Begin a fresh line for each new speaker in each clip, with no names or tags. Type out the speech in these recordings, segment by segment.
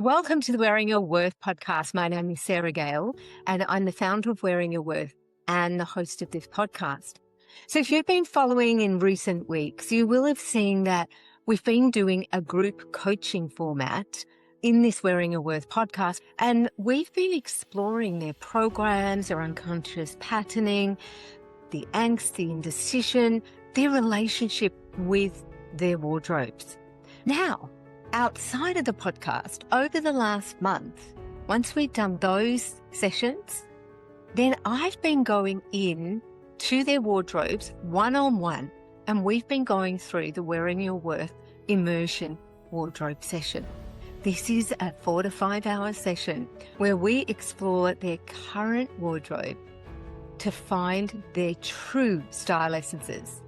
Welcome to the Wearing Your Worth podcast. My name is Sarah Gale, and I'm the founder of Wearing Your Worth and the host of this podcast. So if you've been following in recent weeks, you will have seen that we've been doing a group coaching format in this Wearing Your Worth podcast, and we've been exploring their programs, their unconscious patterning, the angst, the indecision, their relationship with their wardrobes. Now, outside of the podcast, over the last month, once we've done those sessions, then I've been going in to their wardrobes one-on-one, and we've been going through the Wearing Your Worth Immersion wardrobe session. This is a 4 to 5 hour session where we explore their current wardrobe to find their true style essences.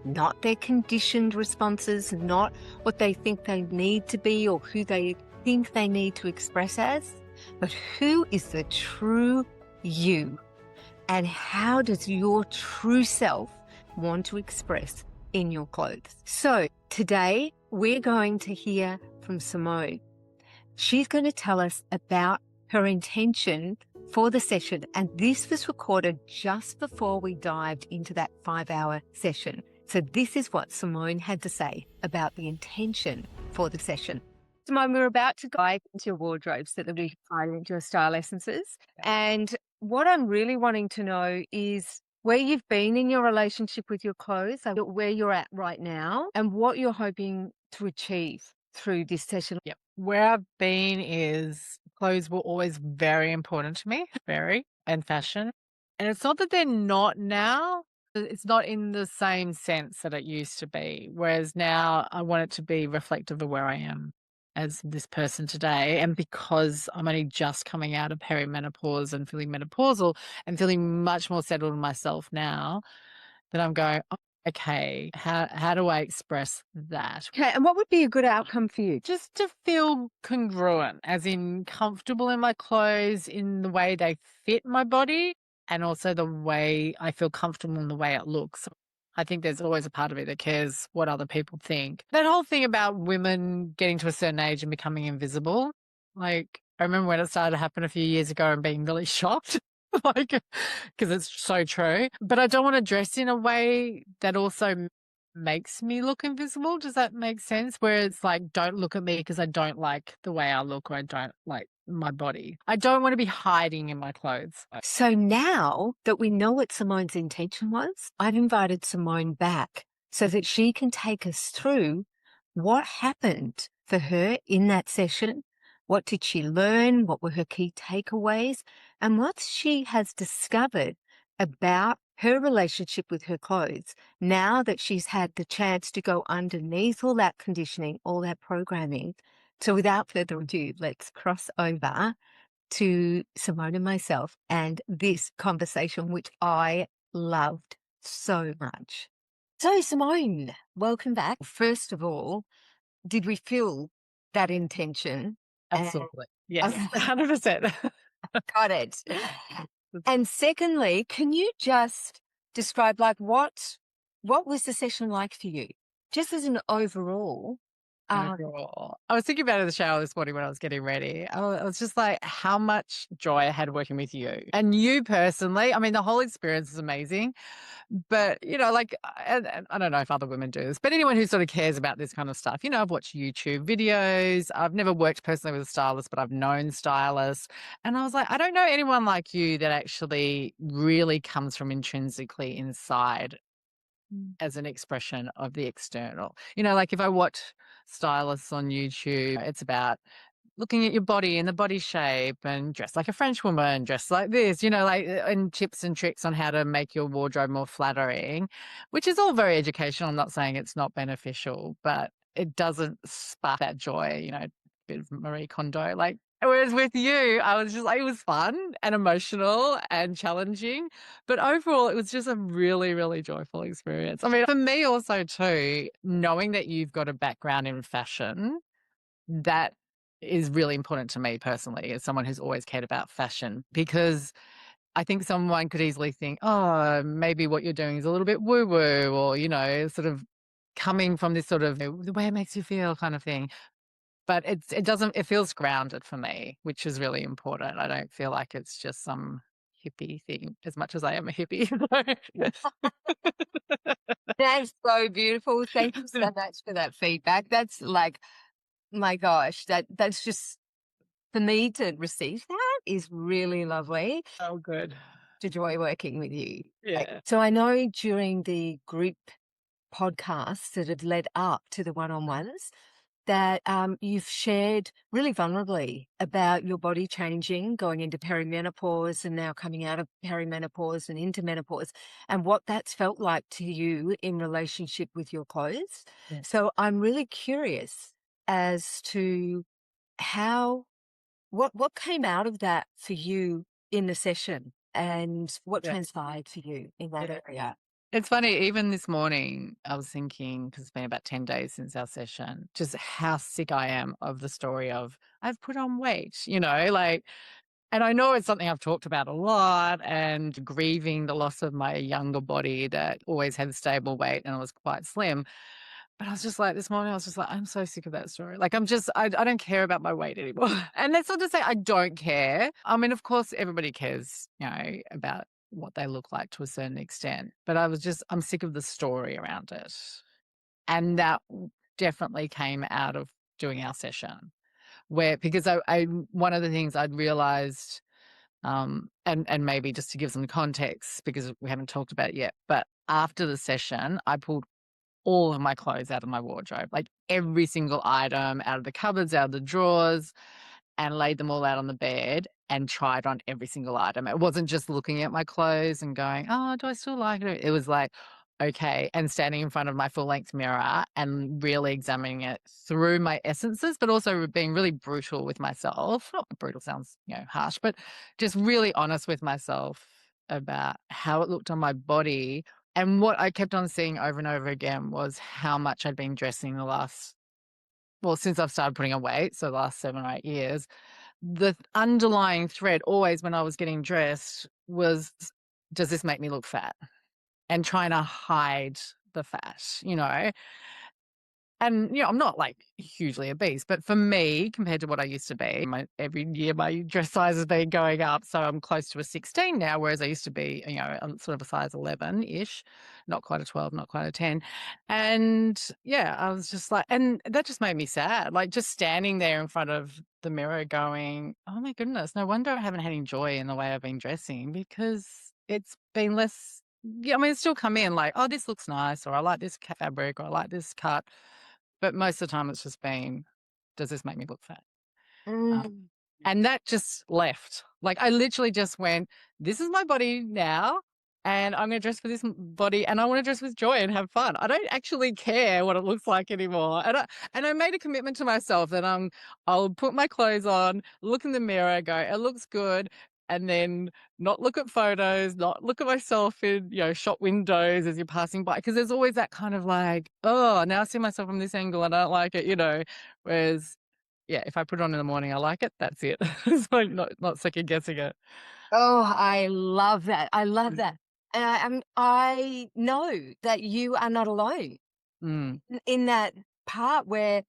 Not their conditioned responses, not what they think they need to be or who they think they need to express as, but who is the true you, and how does your true self want to express in your clothes. So today we're going to hear from Simone. She's going to tell us about her intention for the session, and this was recorded just before we dived into that 5 hour session. So this is what Simone had to say about the intention for the session. Simone, we're about to dive into your wardrobe so that we can find into your style essences. And what I'm really wanting to know is where you've been in your relationship with your clothes, so where you're at right now, and what you're hoping to achieve through this session.
Yep. Where I've been is clothes were always very important to me, and fashion. And it's not that they're not now. It's not in the same sense that it used to be. Whereas now I want it to be reflective of where I am as this person today. And because I'm only just coming out of perimenopause and feeling menopausal and feeling much more settled in myself now, that I'm going, oh, okay, how do I express that?
Okay, and what would be a good outcome for you?
Just to feel congruent, as in comfortable in my clothes, in the way they fit my body, and also the way I feel comfortable in the way it looks. I think there's always a part of it that cares what other people think. That whole thing about women getting to a certain age and becoming invisible, like I remember when it started to happen a few years ago and being really shocked. Because it's so true. But I don't want to dress in a way that also makes me look invisible. Does that make sense? Where it's like, don't look at me because I don't like the way I look or I don't like my body. I don't want to be hiding in my clothes.
So now that we know what Simone's intention was, I've invited Simone back so that she can take us through what happened for her in that session. What did she learn? What were her key takeaways? And what she has discovered about her relationship with her clothes now that she's had the chance to go underneath all that conditioning, all that programming. So without further ado, let's cross over to Simone and myself and this conversation, which I loved so much. So Simone, welcome back. First of all, did we feel that intention?
Absolutely. Yes, 100%.
Got it. And secondly, can you just describe what was the session like for you? Just as an overall.
Overall. I was thinking about it in the shower this morning when I was getting ready. I was just like, how much joy I had working with you. And you personally, I mean, the whole experience is amazing. But, and I don't know if other women do this, but anyone who sort of cares about this kind of stuff, I've watched YouTube videos. I've never worked personally with a stylist, but I've known stylists. And I was like, I don't know anyone like you that actually really comes from intrinsically inside as an expression of the external. Like if I watch stylists on YouTube, it's about looking at your body and the body shape and dress like a French woman, dress like this, and tips and tricks on how to make your wardrobe more flattering, which is all very educational. I'm not saying it's not beneficial, but it doesn't spark that joy, a bit of Marie Kondo, whereas with you, I was just like, it was fun and emotional and challenging. But overall, it was just a really, really joyful experience. I mean, for me also too, knowing that you've got a background in fashion, that is really important to me personally as someone who's always cared about fashion, because I think someone could easily think, oh, maybe what you're doing is a little bit woo-woo or, sort of coming from this sort of the way it makes you feel kind of thing. But it feels grounded for me, which is really important. I don't feel like it's just some hippie thing as much as I am a hippie.
That's so beautiful. Thank you so much for that feedback. That's like, my gosh, that's just for me to receive that is really lovely.
Oh, good.
To joy working with you.
Yeah.
So I know during the group podcasts that have led up to the one-on-ones that you've shared really vulnerably about your body changing, going into perimenopause and now coming out of perimenopause and into menopause, and what that's felt like to you in relationship with your clothes.
Yeah.
So I'm really curious as to how what came out of that for you in the session and what
Yeah.
transpired for you in that
Yeah.
area?
It's funny, even this morning, I was thinking, because it's been about 10 days since our session, just how sick I am of the story of I've put on weight, like, and I know it's something I've talked about a lot and grieving the loss of my younger body that always had stable weight and I was quite slim. But I was just like, this morning, I was just like, I'm so sick of that story. Like, I don't care about my weight anymore. And that's not to say I don't care. I mean, of course, everybody cares, about what they look like to a certain extent. But I'm sick of the story around it. And that definitely came out of doing our session because one of the things I'd realized, and maybe just to give some context because we haven't talked about it yet, but after the session, I pulled all of my clothes out of my wardrobe, like every single item out of the cupboards, out of the drawers, and laid them all out on the bed and tried on every single item. It wasn't just looking at my clothes and going, oh, do I still like it? It was like, okay, and standing in front of my full length mirror and really examining it through my essences, but also being really brutal with myself. Not brutal sounds, harsh, but just really honest with myself about how it looked on my body. And what I kept on seeing over and over again was how much I'd been dressing since I've started putting on weight, so the last 7 or 8 years, the underlying thread always when I was getting dressed was, does this make me look fat? And trying to hide the fat. And, I'm not like hugely obese, but for me, compared to what I used to be, every year my dress size has been going up. So I'm close to a 16 now, whereas I used to be, sort of a size 11-ish, not quite a 12, not quite a 10. And yeah, I was just like, and that just made me sad. Like just standing there in front of the mirror going, oh my goodness, no wonder I haven't had any joy in the way I've been dressing because it's been less. Yeah, I mean, it's still come in like, oh, this looks nice, or I like this fabric, or I like this cut. But most of the time it's just been, does this make me look fat?
Mm.
And that just left. Like I literally just went, this is my body now, and I'm going to dress for this body, and I want to dress with joy and have fun. I don't actually care what it looks like anymore. And I made a commitment to myself that I'll put my clothes on, look in the mirror, go, it looks good, and then not look at photos, not look at myself in, shop windows as you're passing by. Because there's always that kind of like, oh, now I see myself from this angle and I don't like it. Whereas, yeah, if I put it on in the morning, I like it, that's it. It's like not second guessing it.
Oh, I love that. I love that. And I know that you are not alone
Mm.
in that part where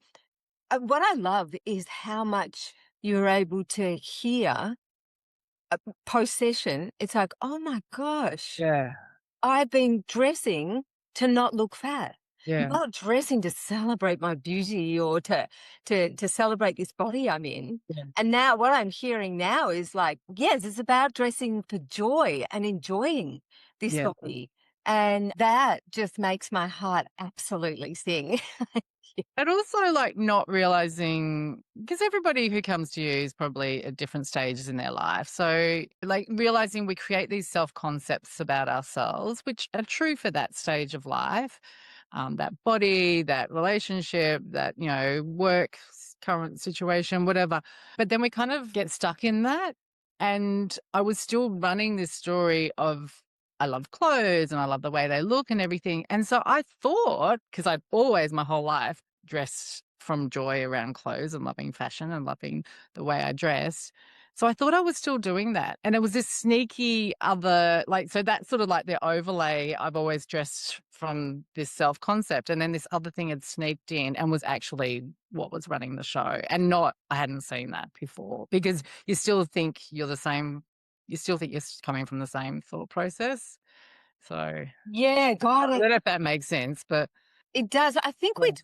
what I love is how much you're able to hear post session. It's like, oh my gosh,
Yeah.
I've been dressing to not look fat,
Yeah.
not dressing to celebrate my beauty or to celebrate this body I'm in.
Yeah.
And now what I'm hearing now is like, yes, it's about dressing for joy and enjoying this
Yeah.
body. And that just makes my heart absolutely sing.
And also, like, not realizing, because everybody who comes to you is probably at different stages in their life. So, like, realizing we create these self concepts about ourselves, which are true for that stage of life, that body, that relationship, that, work, current situation, whatever. But then we kind of get stuck in that. And I was still running this story of, I love clothes and I love the way they look and everything. And so I thought, because I'd always my whole life dressed from joy around clothes and loving fashion and loving the way I dressed, So I thought I was still doing that. And it was this sneaky other, like, so that's sort of like the overlay. I've always dressed from this self concept. And then this other thing had sneaked in and was actually what was running the show. And not, I hadn't seen that before because you still think you're the same. You still think you're coming from the same thought process. So I
Yeah, got it.
don't know if that makes sense, but
It does. I think
yeah.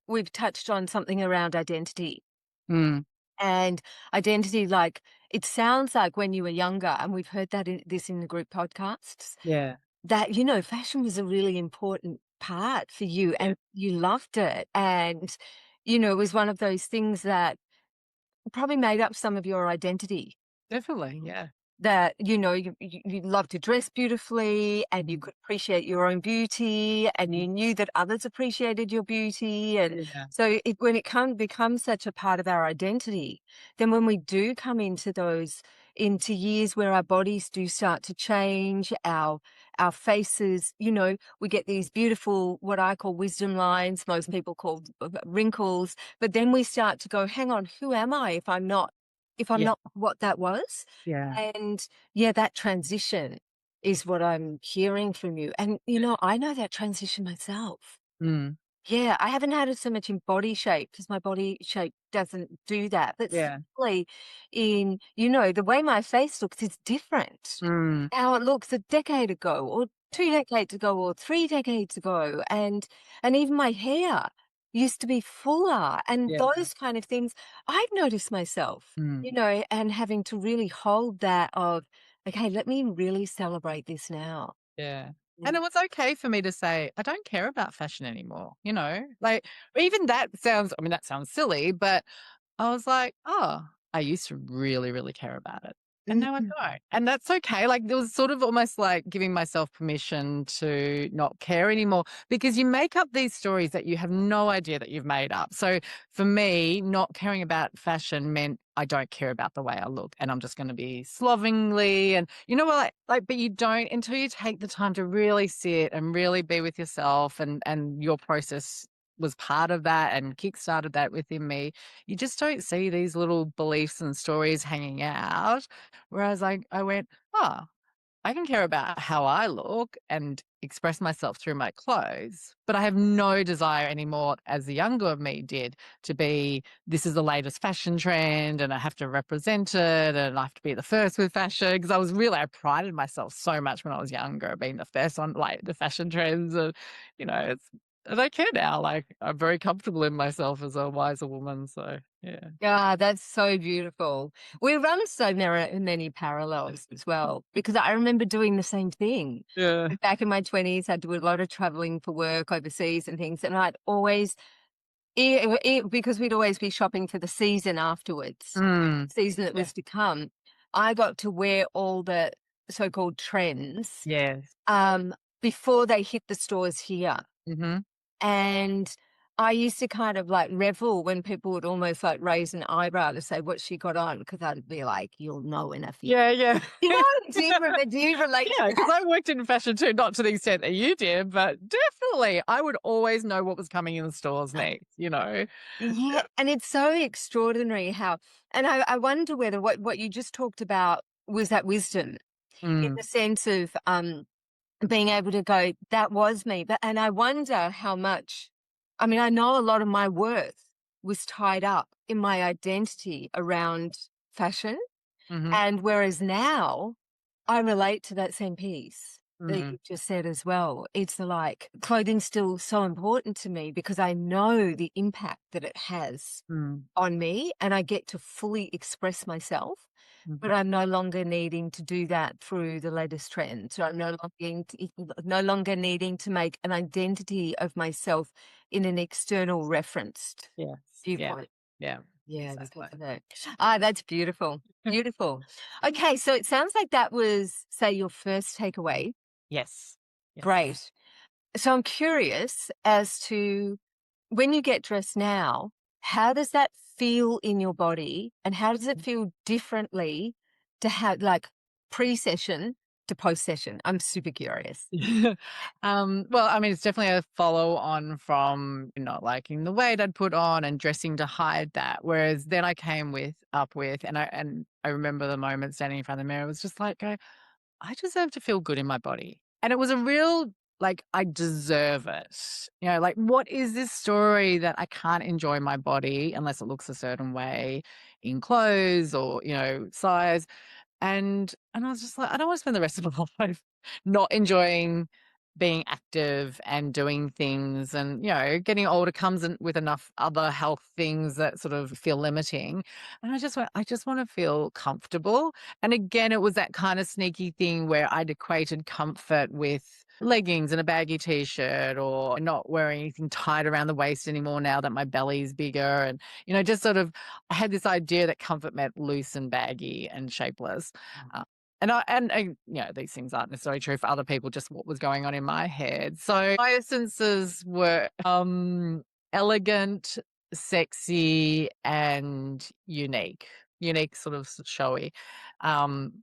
we've touched on something around identity.
Mm,
And identity, like, it sounds like when you were younger, and we've heard that in the group podcasts,
yeah.
that, fashion was a really important part for you
Yeah.
and you loved it. And, it was one of those things that probably made up some of your identity.
Definitely. Yeah.
That, you love to dress beautifully and you
Mhm.
could appreciate your own beauty and you knew that others appreciated your beauty. And
Yeah.
so when it becomes such a part of our identity, then when we do come into years where our bodies do start to change, our faces, we get these beautiful, what I call wisdom lines, most people call wrinkles, but then we start to go, hang on, who am I if I'm
Yeah.
not what that was?
Yeah.
And yeah, that transition is what I'm hearing from you. And, I know that transition myself.
Mm,
Yeah, I haven't had it so much in body shape because my body shape doesn't do that. But
yeah.
certainly in, the way my face looks is different.
Mm,
How it looks a decade ago or 2 decades ago or 3 decades ago. And even my hair used to be fuller and
yeah.
those kind of things I've noticed myself,
Mm,
and having to really hold that of, okay, let me really celebrate this now.
yeah. And
Mm.
it was okay for me to say, I don't care about fashion anymore, like even that sounds silly, but I was like, "Oh, I used to really, really care about it, and now I
Mhm.
don't." And that's okay. Like, there was sort of almost like giving myself permission to not care anymore because you make up these stories that you have no idea that you've made up. So for me, not caring about fashion meant I don't care about the way I look and I'm just gonna be slovenly and you know what, but you don't until you take the time to really sit and really be with yourself and your process was part of that and kickstarted that within me. You just don't see these little beliefs and stories hanging out. Whereas I went, oh, I can care about how I look and express myself through my clothes, but I have no desire anymore, as the younger me did, to be this is the latest fashion trend and I have to represent it and I have to be the first with fashion. Because I prided myself so much when I was younger, being the first on like the fashion trends. And, it's, I don't care now. Like, I'm very comfortable in myself as a wiser woman. So, yeah.
Yeah, that's so beautiful. We run so many parallels as well, because I remember doing the same thing.
Yeah.
Back in my 20s, I do a lot of traveling for work overseas and things, and I'd always because we'd always be shopping for the season afterwards,
Mm.
season that
Yeah.
was to come. I got to wear all the so-called trends,
Yes.
um, before they hit the stores here.
Mhm.
And I used to kind of like revel when people would almost like raise an eyebrow to say what she got on, because I'd be like, "You'll know in a few."
Yeah, yeah.
You know, do you relate to
Yeah, because
that?
I worked in fashion too, not to the extent that you did, but definitely I would always know what was coming in the stores next.
Yeah, and it's so extraordinary how, and I wonder whether what you just talked about was that wisdom in
Mm,
the sense of being able to go, that was me. And I wonder how much, I mean, I know a lot of my worth was tied up in my identity around fashion.
mhm,
And whereas now I relate to that same piece that
mhm,
you just said as well. It's like clothing's still so important to me because I know the impact that it has
mm,
on me and I get to fully express myself. But
mhm.
I'm no longer needing to do that through the latest trends. So I'm no longer needing to make an identity of myself in an external referenced
Yes. Yeah.
viewpoint.
Yeah.
Yeah, because
Exactly.
of that. Ah, that's beautiful. Beautiful. Okay, so it sounds like that was, say, your first takeaway.
Yes. Yes.
Great. So I'm curious as to when you get dressed now, how does that feel in your body and how does it feel differently to have like pre-session to post session? I'm super curious.
Well, I mean, it's definitely a follow on from not liking the weight I'd put on and dressing to hide that. Whereas then I came up with, and I remember the moment standing in front of the mirror, it was just like, I deserve to feel good in my body. And it was a real, like, I deserve it. You know, like, what is this story that I can't enjoy my body unless it looks a certain way in clothes or, size? And I was just like, I don't want to spend the rest of my life not enjoying being active and doing things. And, getting older comes in with enough other health things that sort of feel limiting. And I just want to feel comfortable. And again, it was that kind of sneaky thing where I'd equated comfort with leggings and a baggy t-shirt, or not wearing anything tight around the waist anymore now that my belly's bigger. And, just sort of, I had this idea that comfort meant loose and baggy and shapeless. These things aren't necessarily true for other people, just what was going on in my head. So my essences were elegant, sexy, and unique. Unique, sort of showy,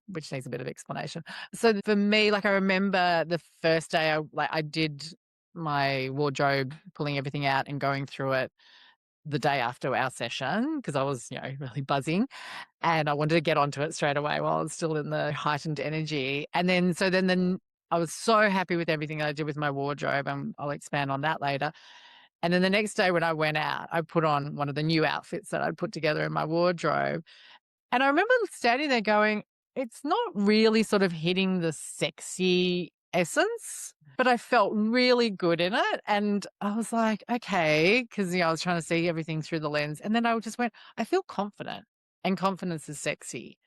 which needs a bit of explanation. So for me, like, I remember the first day I did my wardrobe, pulling everything out and going through it the day after our session, because I was, really buzzing. And I wanted to get onto it straight away while I was still in the heightened energy. And then I was so happy with everything I did with my wardrobe, and I'll expand on that later. And then the next day when I went out, I put on one of the new outfits that I'd put together in my wardrobe. And I remember standing there going, it's not really sort of hitting the sexy essence, but I felt really good in it. And I was like, okay, because, I was trying to see everything through the lens. And then I just went, I feel confident, and confidence is sexy.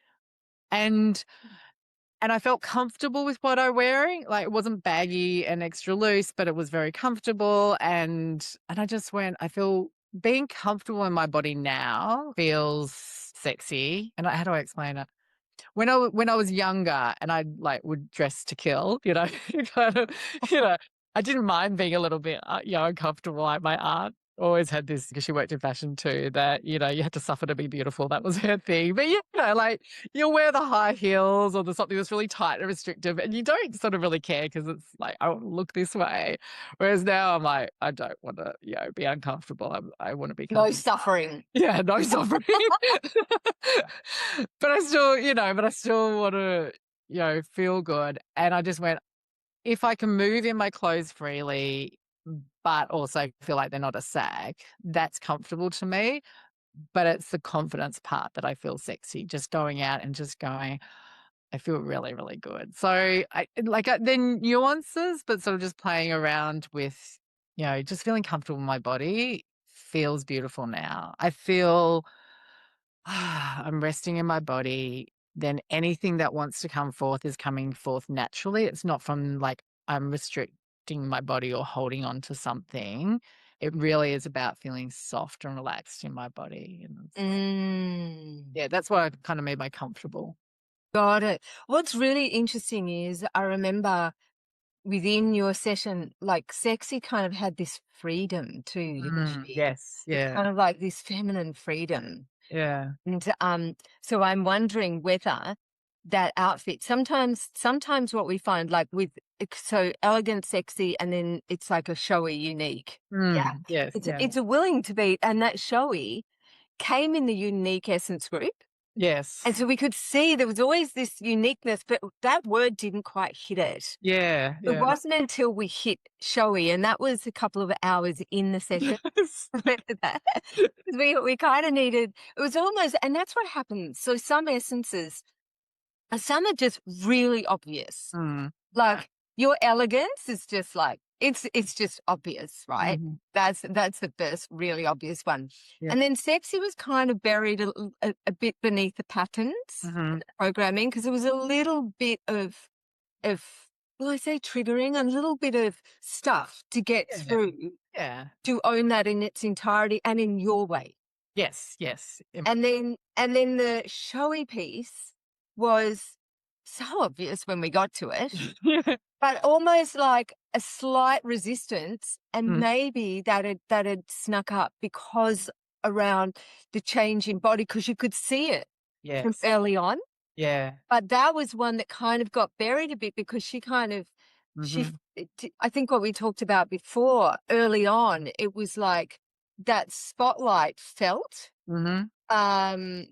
And I felt comfortable with what I'm wearing. Like, it wasn't baggy and extra loose, but it was very comfortable. And I just went, I feel being comfortable in my body now feels sexy. And how do I explain it? When I was younger and I would dress to kill, kind of, I didn't mind being a little bit, uncomfortable. Like, my aunt always had this, because she worked in fashion too, that, you had to suffer to be beautiful. That was her thing. But, you'll wear the high heels or something that's really tight and restrictive, and you don't sort of really care because it's like, I want to look this way. Whereas now I'm like, I don't want to, be uncomfortable. I want to be
No
comfortable.
suffering.
Yeah, no suffering. But I still want to, feel good. And I just went, if I can move in my clothes freely, but also feel like they're not a sag, that's comfortable to me. But it's the confidence part that I feel sexy, just going out and just going, I feel really, really good. So then nuances, but sort of just playing around with, just feeling comfortable in my body feels beautiful now. I feel I'm resting in my body. Then anything that wants to come forth is coming forth naturally. It's not from like I'm restricting my body or holding on to something. It really is about feeling soft and relaxed in my body. And yeah, that's what kind of made me comfortable.
Got it. What's really interesting is I remember within your session, like, sexy kind of had this freedom too, didn't she?
Yes.
It's
Yeah.
kind of like this feminine freedom.
Yeah.
And so I'm wondering whether that outfit, sometimes what we find, like, with so elegant, sexy, and then it's like a showy, unique. Yeah.
Yes. Yeah.
It's a willing to be, and that showy came in the unique essence group.
Yes.
And so we could see there was always this uniqueness, but that word didn't quite hit it.
Yeah.
It
Yeah.
wasn't until we hit showy, and that was a couple of hours in the session. Remember that? 'Cause we kind of needed, it was almost, and that's what happens. So some essences, some are just really obvious.
Mm.
Like, your elegance is just like, it's just obvious, right?
Mhm.
That's the first really obvious one.
Yeah.
And then sexy was kind of buried a bit beneath the patterns
Mhm.
programming, because it was a little bit of, well, I say triggering, a little bit of stuff to get
Yeah.
through
Yeah.
to own that in its entirety and in your way.
Yes. Yes.
And then the showy piece was so obvious when we got to it, but almost like a slight resistance, and
Mm.
maybe that had snuck up because around the change in body, because you could see it from
Yes.
early on.
Yeah.
But that was one that kind of got buried a bit because
Mhm.
I think what we talked about before early on, it was like that spotlight
Mhm.
um,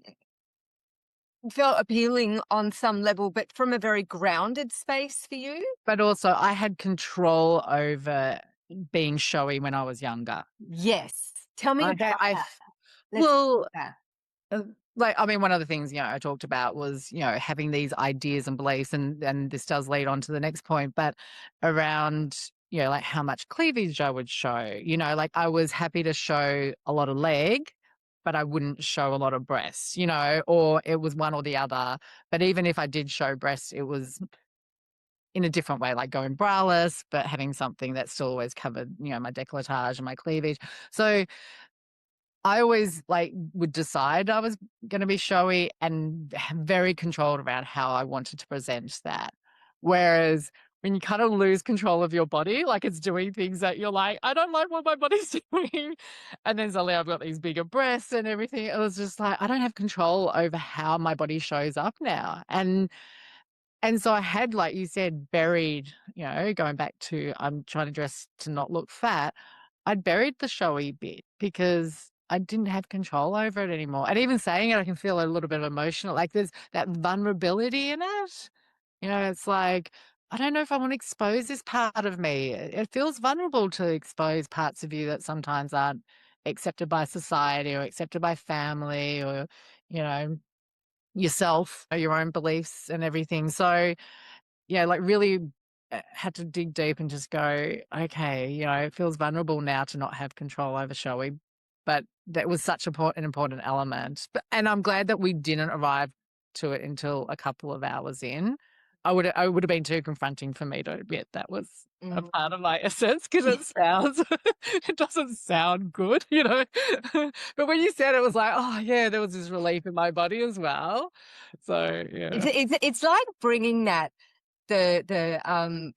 felt appealing on some level, but from a very grounded space for you.
But also I had control over being showy when I was younger.
Yes. Tell me
Okay,
about that. Let's
well,
do that.
Uh, like, I mean, one of the things, I talked about was, having these ideas and beliefs, and this does lead on to the next point, but around, like how much cleavage I would show. Like I was happy to show a lot of leg, but I wouldn't show a lot of breasts, or it was one or the other. But even if I did show breasts, it was in a different way, like going braless, but having something that still always covered, my décolletage and my cleavage. So I always like would decide I was going to be showy and very controlled about how I wanted to present that. Whereas when you kind of lose control of your body, like it's doing things that you're like, I don't like what my body's doing. And then suddenly I've got these bigger breasts and everything. It was just like, I don't have control over how my body shows up now. And so I had, like you said, buried, going back to I'm trying to dress to not look fat. I'd buried the showy bit because I didn't have control over it anymore. And even saying it, I can feel a little bit emotional. Like there's that vulnerability in it. It's like, I don't know if I want to expose this part of me. It feels vulnerable to expose parts of you that sometimes aren't accepted by society or accepted by family or, you know, yourself, or your own beliefs and everything. So, yeah, like really had to dig deep and just go, okay, it feels vulnerable now to not have control over showy, but that was such an important element. And I'm glad that we didn't arrive to it until a couple of hours in. I would have been too confronting for me to admit that was a
Mhm.
part of my essence because it sounds it doesn't sound good. But when you said it was like, oh yeah, there was this relief in my body as well. So yeah.
It's like bringing the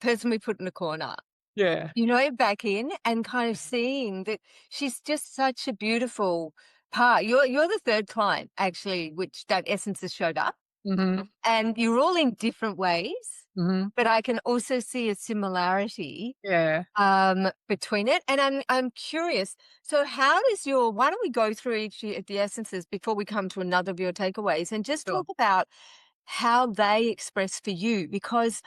person we put in the corner,
Yeah.
back in and kind of seeing that she's just such a beautiful part. You're the third client actually, which that essence has showed up,
Mhm.
and you're all in different ways,
Mhm.
but I can also see a similarity
Yeah.
between it. And I'm curious. So how does your why don't we go through each of the essences before we come to another of your takeaways and just
Sure.
talk about how they express for you? Because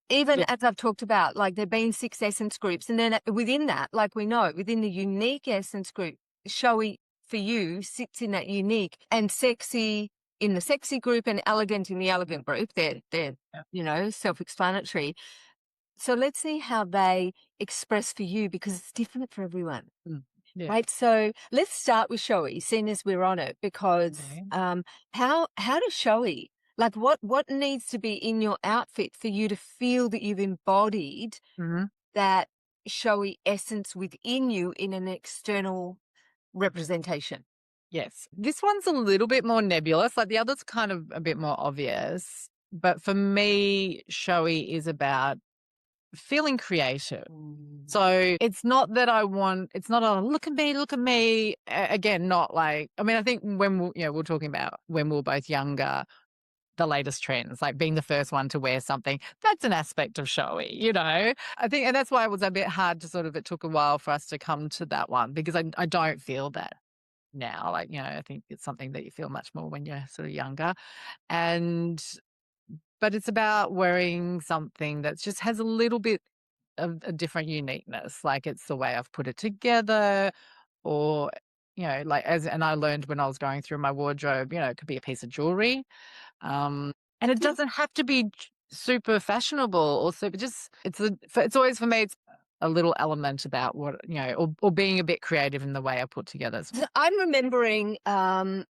even
Yeah.
as I've talked about, like there've been 6 essence groups, and then within that, like we know, within the unique essence group, showy for you sits in that unique, and sexy in the sexy group and elegant in the elegant group. They're
Yeah.
self-explanatory. So let's see how they express for you because it's different for everyone.
Mm. Yeah.
Right. So let's start with showy, seeing as we're on it, because
Okay.
how does showy, like what needs to be in your outfit for you to feel that you've embodied
Mhm.
that showy essence within you in an external representation?
Yes. This one's a little bit more nebulous, like the other's kind of a bit more obvious, but for me, showy is about feeling creative.
Mm.
So it's not that it's not a look at me. Again, not like, I mean, I think when we're talking about when we were both younger, the latest trends, like being the first one to wear something, that's an aspect of showy. I think, and that's why it was a bit hard to it took a while for us to come to that one because I don't feel that now. Like, I think it's something that you feel much more when you're sort of younger. And but it's about wearing something that just has a little bit of a different uniqueness. Like it's the way I've put it together, or like and I learned when I was going through my wardrobe, it could be a piece of jewelry. And it doesn't have to be super fashionable or super just it's always for me it's a little element about what, or being a bit creative in the way I put together.
So I'm remembering some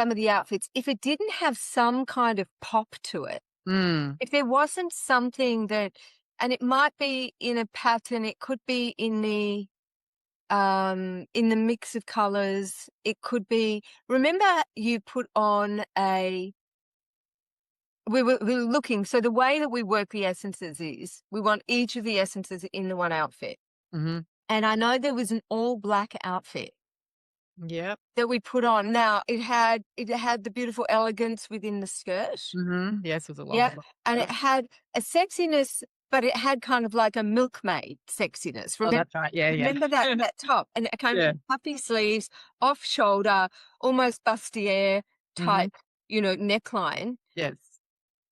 of the outfits. If it didn't have some kind of pop to it,
Mm,
if there wasn't something that, and it might be in a pattern, it could be in the mix of colors, it could be, remember you put on we were looking, so the way that we work the essences is we want each of the essences in the one outfit.
mhm.
And I know there was an all black outfit
Yep.
that we put on. Now it had the beautiful elegance within the skirt.
Yes, it was a long
Yep,
one.
and it
Yep.
had a sexiness, but it had kind of like a milkmaid sexiness.
Oh, that's right. Yeah, yeah.
Remember that top? And it came
Yeah.
from puffy sleeves, off shoulder, almost bustier
Mhm.
type, neckline.
Yes.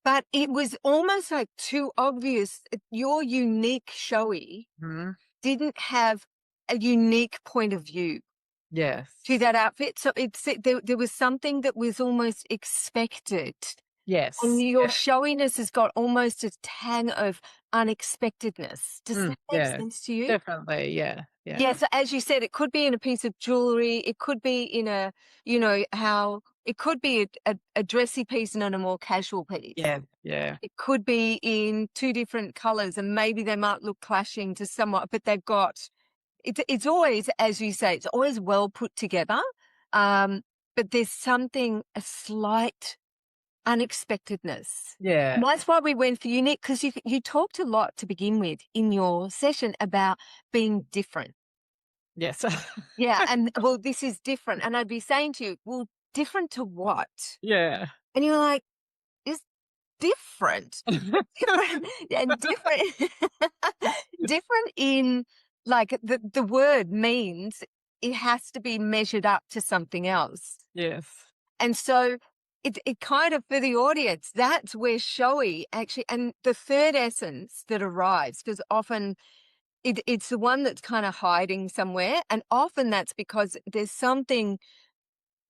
But it was almost like too obvious. Your unique showy
Mhm.
didn't have a unique point of view to
Yes.
that outfit. So there was something that was almost expected. And
Yes.
your
Yeah.
showiness has got almost a tang of unexpectedness. Does that make
Yeah.
sense to you?
Definitely. Yeah. Yeah.
Yeah, so as you said, it could be in a piece of jewelry. It could be in how it could be a dressy piece and on a more casual piece.
Yeah. Yeah.
It could be in two different colors and maybe they might look clashing to somewhat, but they've got it's always, as you say, it's always well put together. Um, but there's something, a slight unexpectedness.
Yeah.
And that's why we went for unique, because you talked a lot to begin with in your session about being different.
Yes.
Yeah. And well, this is different. And I'd be saying to you, well, different to what?
Yeah.
And you're like, it's different. Different and different different in like the word means it has to be measured up to something else.
Yes.
And so it kind of, for the audience, that's where showy actually, and the third essence that arrives, because often it's the one that's kind of hiding somewhere. And often that's because there's something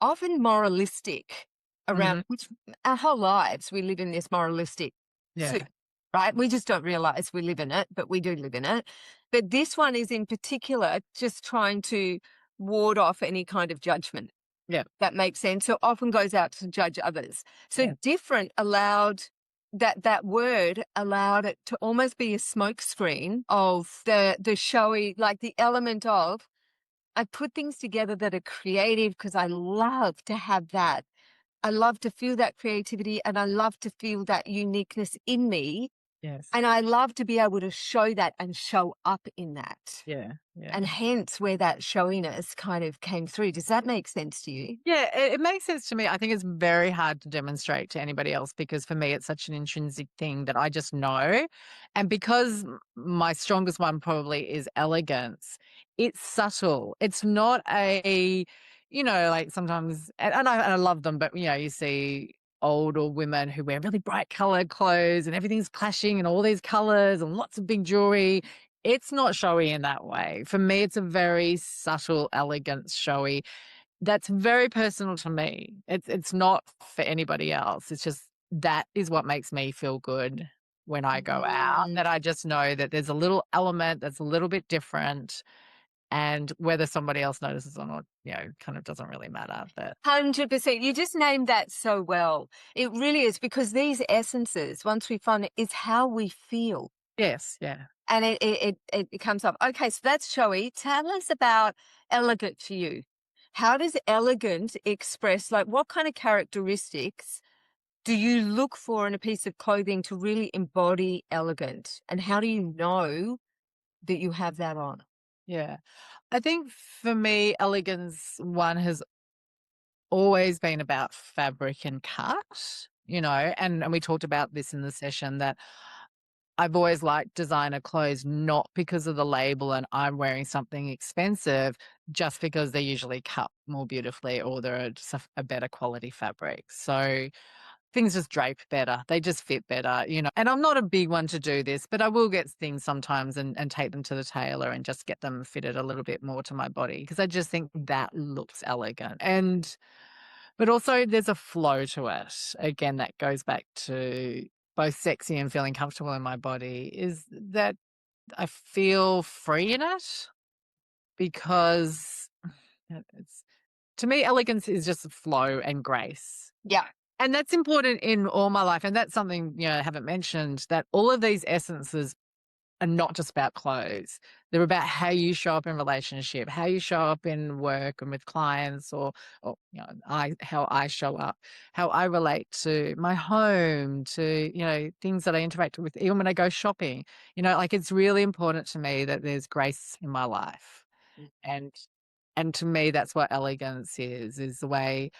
often moralistic around,
Mhm.
which our whole lives we live in this moralistic soup,
Yeah.
right? We just don't realize we live in it, but we do live in it. But this one is in particular just trying to ward off any kind of judgment.
Yeah.
That makes sense. So often goes out to judge others. So
Yeah.
different allowed that word allowed it to almost be a smokescreen of the showy, like the element of I put things together that are creative because I love to have that. I love to feel that creativity and I love to feel that uniqueness in me.
Yes.
And I love to be able to show that and show up in that.
Yeah. Yeah.
And hence where that showiness kind of came through. Does that make sense to you?
Yeah, it makes sense to me. I think it's very hard to demonstrate to anybody else because for me, it's such an intrinsic thing that I just know. And because my strongest one probably is elegance, it's subtle. It's not like sometimes, and I love them, but you see older women who wear really bright colored clothes and everything's clashing and all these colors and lots of big jewelry. It's not showy in that way. For me, it's a very subtle, elegant, showy that's very personal to me. It's not for anybody else. It's just that is what makes me feel good when I go out,
Mm.
that I just know that there's a little element that's a little bit different, and whether somebody else notices or not, kind of doesn't really matter, but
100%. You just named that so well. It really is, because these essences, once we find it, is how we feel.
yes, yeah.
And it comes up. Okay, so that's showy. Tell us about elegant to you. How does elegant express, like, what kind of characteristics do you look for in a piece of clothing to really embody elegant? And how do you know that you have that on?
Yeah. I think for me, elegance one has always been about fabric and cut, and we talked about this in the session that I've always liked designer clothes, not because of the label and I'm wearing something expensive, just because they're usually cut more beautifully or they're just a better quality fabric. So things just drape better. They just fit better. And I'm not a big one to do this, but I will get things sometimes and take them to the tailor and just get them fitted a little bit more to my body because I just think that looks elegant. But also there's a flow to it. Again, that goes back to both sexy and feeling comfortable in my body, is that I feel free in it because it's to me, elegance is just flow and grace.
Yeah.
And that's important in all my life. And that's something, I haven't mentioned, that all of these essences are not just about clothes. They're about how you show up in relationship, how you show up in work and with clients, or how I show up, how I relate to my home, to things that I interact with, even when I go shopping. Like it's really important to me that there's grace in my life, and And to me, that's what elegance is the way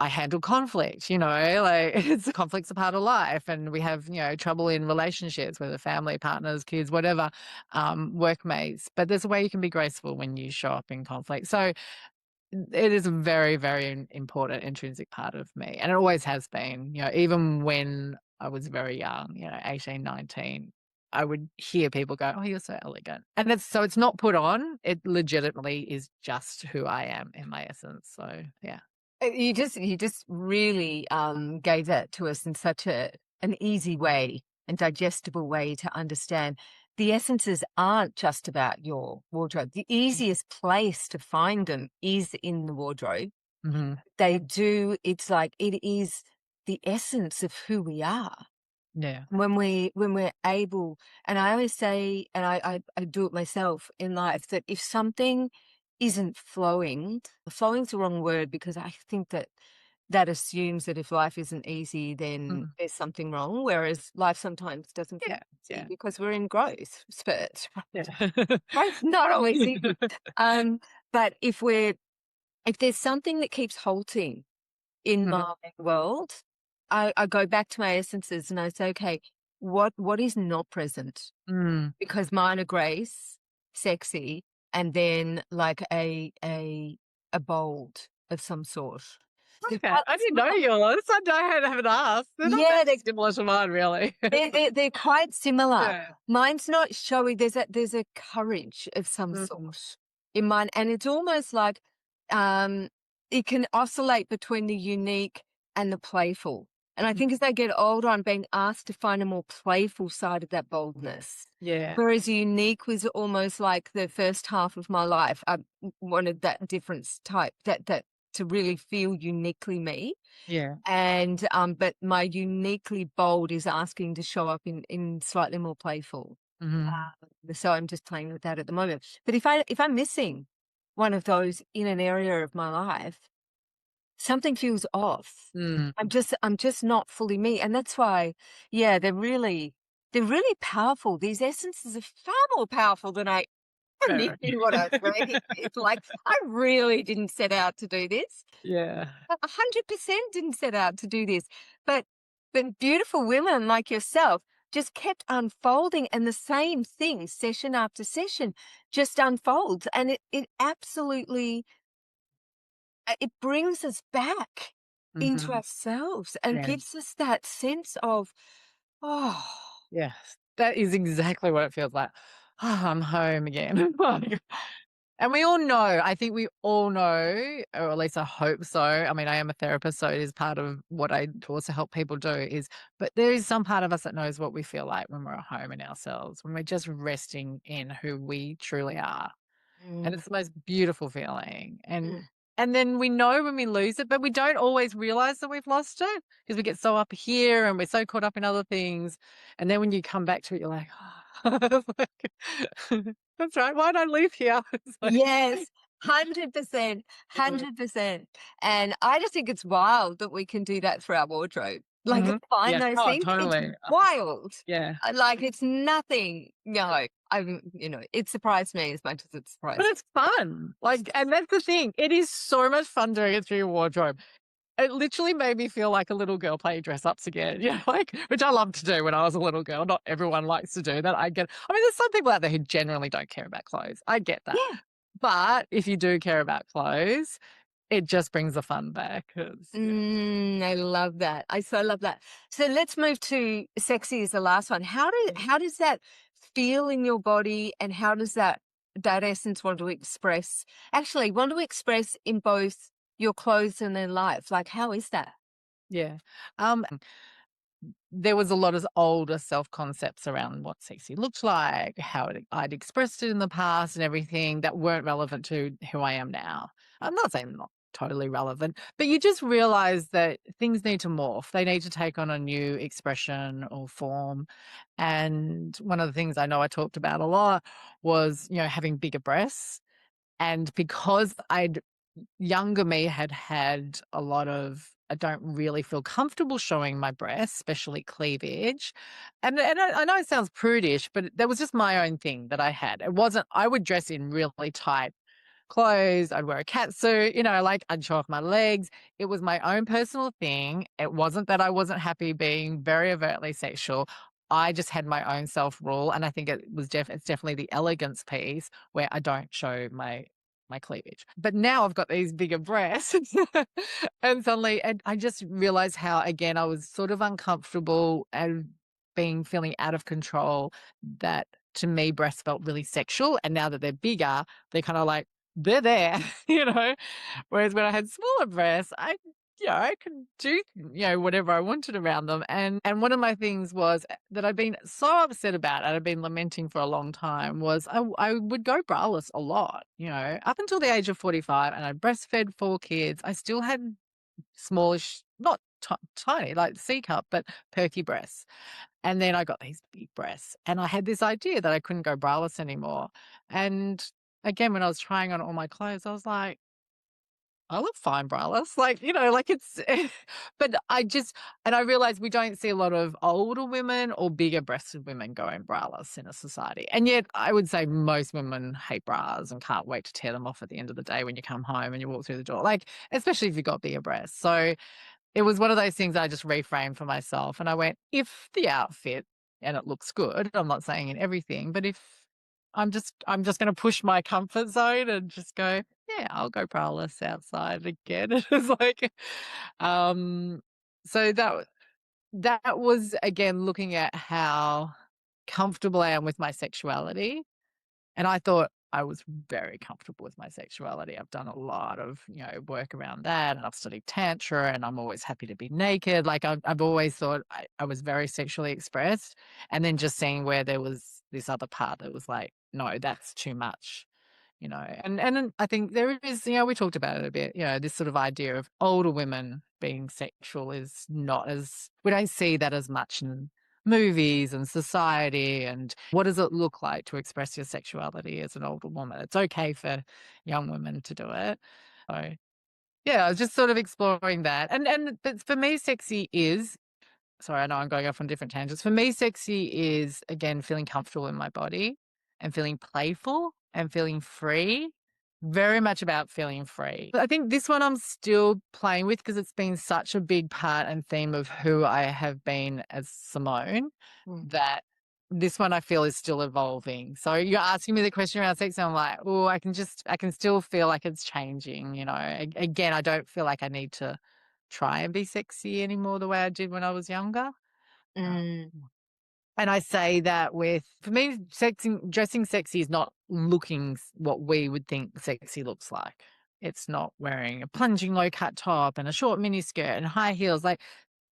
I handle conflict, like it's conflict's a part of life and we have, trouble in relationships, whether family, partners, kids, whatever, workmates. But there's a way you can be graceful when you show up in conflict. So it is a very, very important intrinsic part of me. And it always has been, even when I was very young, 18, 19, I would hear people go, "Oh, you're so elegant." And it's not put on. It legitimately is just who I am in my essence. So yeah.
You just really gave that to us in such an easy way and digestible way to understand. The essences aren't just about your wardrobe. The easiest place to find them is in the wardrobe.
Mhm.
It's like it is the essence of who we are.
Yeah.
When we're able, and I always say, and I do it myself in life, that if something isn't flowing's the wrong word because I think that assumes that if life isn't easy, then
Mm.
there's something wrong. Whereas life sometimes doesn't feel
Yeah.
easy
Yeah.
because we're in growth spurts.
Yeah.
Growth's not always easy. Um, but if there's something that keeps halting in
Mhm.
my world, I go back to my essences and I say, okay, what is not present?
Mm.
Because mine are grace, sexy, and then like a bold of some sort. They're
Okay.
quite
I didn't know
similar.
yours. I haven't asked. They're not that
Yeah,
similar to mine, really.
they're quite similar.
Yeah.
Mine's not showy. There's a courage of some
Mhm.
sort in mine, and it's almost like um, it can oscillate between the unique and the playful. And I think as I get older, I'm being asked to find a more playful side of that boldness.
Yeah.
Whereas unique was almost like the first half of my life. I wanted that difference type, that to really feel uniquely me.
Yeah.
And but my uniquely bold is asking to show up in slightly more playful.
Mhm.
So I'm just playing with that at the moment. But if I'm missing one of those in an area of my life, something feels off.
Mm.
I'm just not fully me. And that's why, yeah, they're really powerful. These essences are far more powerful than I
Very.
knew what I was reading. It's like I really didn't set out to do this.
Yeah.
100% didn't set out to do this. But beautiful women like yourself just kept unfolding, and the same thing session after session just unfolds, and it absolutely it brings us back into
Mhm.
ourselves and
Yeah.
gives us that sense of, oh,
Yes. That is exactly what it feels like. "Oh, I'm home again." Like, and we all know, I think we all know, or at least I hope so. I mean, I am a therapist, so it is part of what I also help people do is, but there is some part of us that knows what we feel like when we're at home in ourselves, when we're just resting in who we truly are. And
mm,
it's the most beautiful feeling. And
mm.
and then we know when we lose it, but we don't always realize that we've lost it because we get so up here and we're so caught up in other things. And then when you come back to it, you're like, it's like, that's right. Why'd I leave here? It's like,
Yes, 100%,
mm,
100%. And I just think it's wild that we can do that for our wardrobe. Like,
mhm.
find
Yeah.
those
Oh,
things, it's
totally.
wild.
Yeah.
Like, it's nothing, it surprised me as much as it
But
surprised.
it's fun. Like, and that's the thing. It is so much fun doing it through your wardrobe. It literally made me feel like a little girl playing dress ups again, like which I loved to do when I was a little girl. Not everyone likes to do that. I mean, there's some people out there who generally don't care about clothes. I get that.
Yeah.
But if you do care about clothes, it just brings the fun back 'cause yeah.
I love that. I so love that. So let's move to sexy is the last one. How does that feel in your body, and how does that essence want to express in both your clothes and their life? Like, how is that?
Yeah. There was a lot of older self-concepts around what sexy looked like, how I'd expressed it in the past and everything that weren't relevant to who I am now. I'm not saying not totally relevant, but you just realize that things need to morph. They need to take on a new expression or form. And one of the things I know I talked about a lot was, having bigger breasts. And because younger me had had a lot of I don't really feel comfortable showing my breasts, especially cleavage. And I know it sounds prudish, but that was just my own thing that I had. It wasn't I would dress in really tight clothes. I'd wear a cat suit, like I'd show off my legs. It was my own personal thing. It wasn't that I wasn't happy being very overtly sexual. I just had my own self rule, and I think it's definitely the elegance piece where I don't show my cleavage. But now I've got these bigger breasts, and suddenly, and I just realized how again I was sort of uncomfortable and feeling out of control. That to me, breasts felt really sexual, and now that they're bigger, they're kind of like they're there, you know. Whereas when I had smaller breasts, I could do, whatever I wanted around them. And one of my things was that I'd been so upset about and I'd been lamenting for a long time was I would go braless a lot, up until the age of 45, and I breastfed 4 kids. I still had smallish, not tiny, like C cup, but perky breasts. And then I got these big breasts, and I had this idea that I couldn't go braless anymore. And again, when I was trying on all my clothes, I was like, I look fine braless, like it's, but and I realized we don't see a lot of older women or bigger breasted women going braless in a society. And yet I would say most women hate bras and can't wait to tear them off at the end of the day when you come home and you walk through the door, like, especially if you've got bigger breasts. So it was one of those things I just reframed for myself, and I went, if the outfit and it looks good, I'm not saying in everything, but if I'm just gonna push my comfort zone and just go, yeah, I'll go braless outside again. It was like, um, so that was again looking at how comfortable I am with my sexuality, and I thought I was very comfortable with my sexuality. I've done a lot of, work around that, and I've studied tantra, and I'm always happy to be naked. Like I've always thought I was very sexually expressed, and then just seeing where there was this other part that was like, no, that's too much. And I think there is, we talked about it a bit, this sort of idea of older women being sexual is not as, we don't see that as much in movies and society. And what does it look like to express your sexuality as an older woman? It's okay for young women to do it. So yeah, I was just sort of exploring that. But for me, sexy is, sorry, I know I'm going off on different tangents. For me, sexy is, again, feeling comfortable in my body and feeling playful and feeling free. Very much about feeling free. But I think this one I'm still playing with because it's been such a big part and theme of who I have been as Simone, that this one I feel is still evolving. So you're asking me the question around sex, and I'm like, oh, I can still feel like it's changing. Again, I don't feel like I need to try and be sexy anymore the way I did when I was younger.
Mm.
And I say that for me, dressing sexy is not looking what we would think sexy looks like. It's not wearing a plunging low cut top and a short mini skirt and high heels. Like,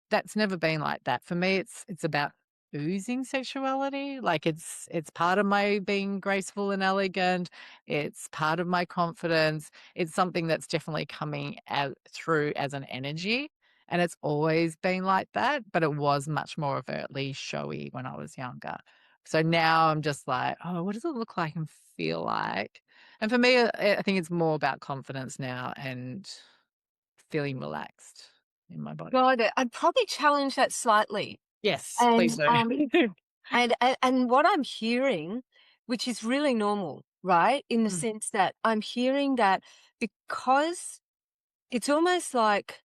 that's never been like that. For me, it's about oozing sexuality. Like it's part of my being graceful and elegant. It's part of my confidence. It's something that's definitely coming out through as an energy. And it's always been like that, but it was much more overtly showy when I was younger. So now I'm just like, oh, what does it look like and feel like? And for me, I think it's more about confidence now and feeling relaxed in my body.
Got it. I'd probably challenge that slightly.
Yes,
And
please do.
and what I'm hearing, which is really normal, right? In the
Mm.
sense that I'm hearing that because it's almost like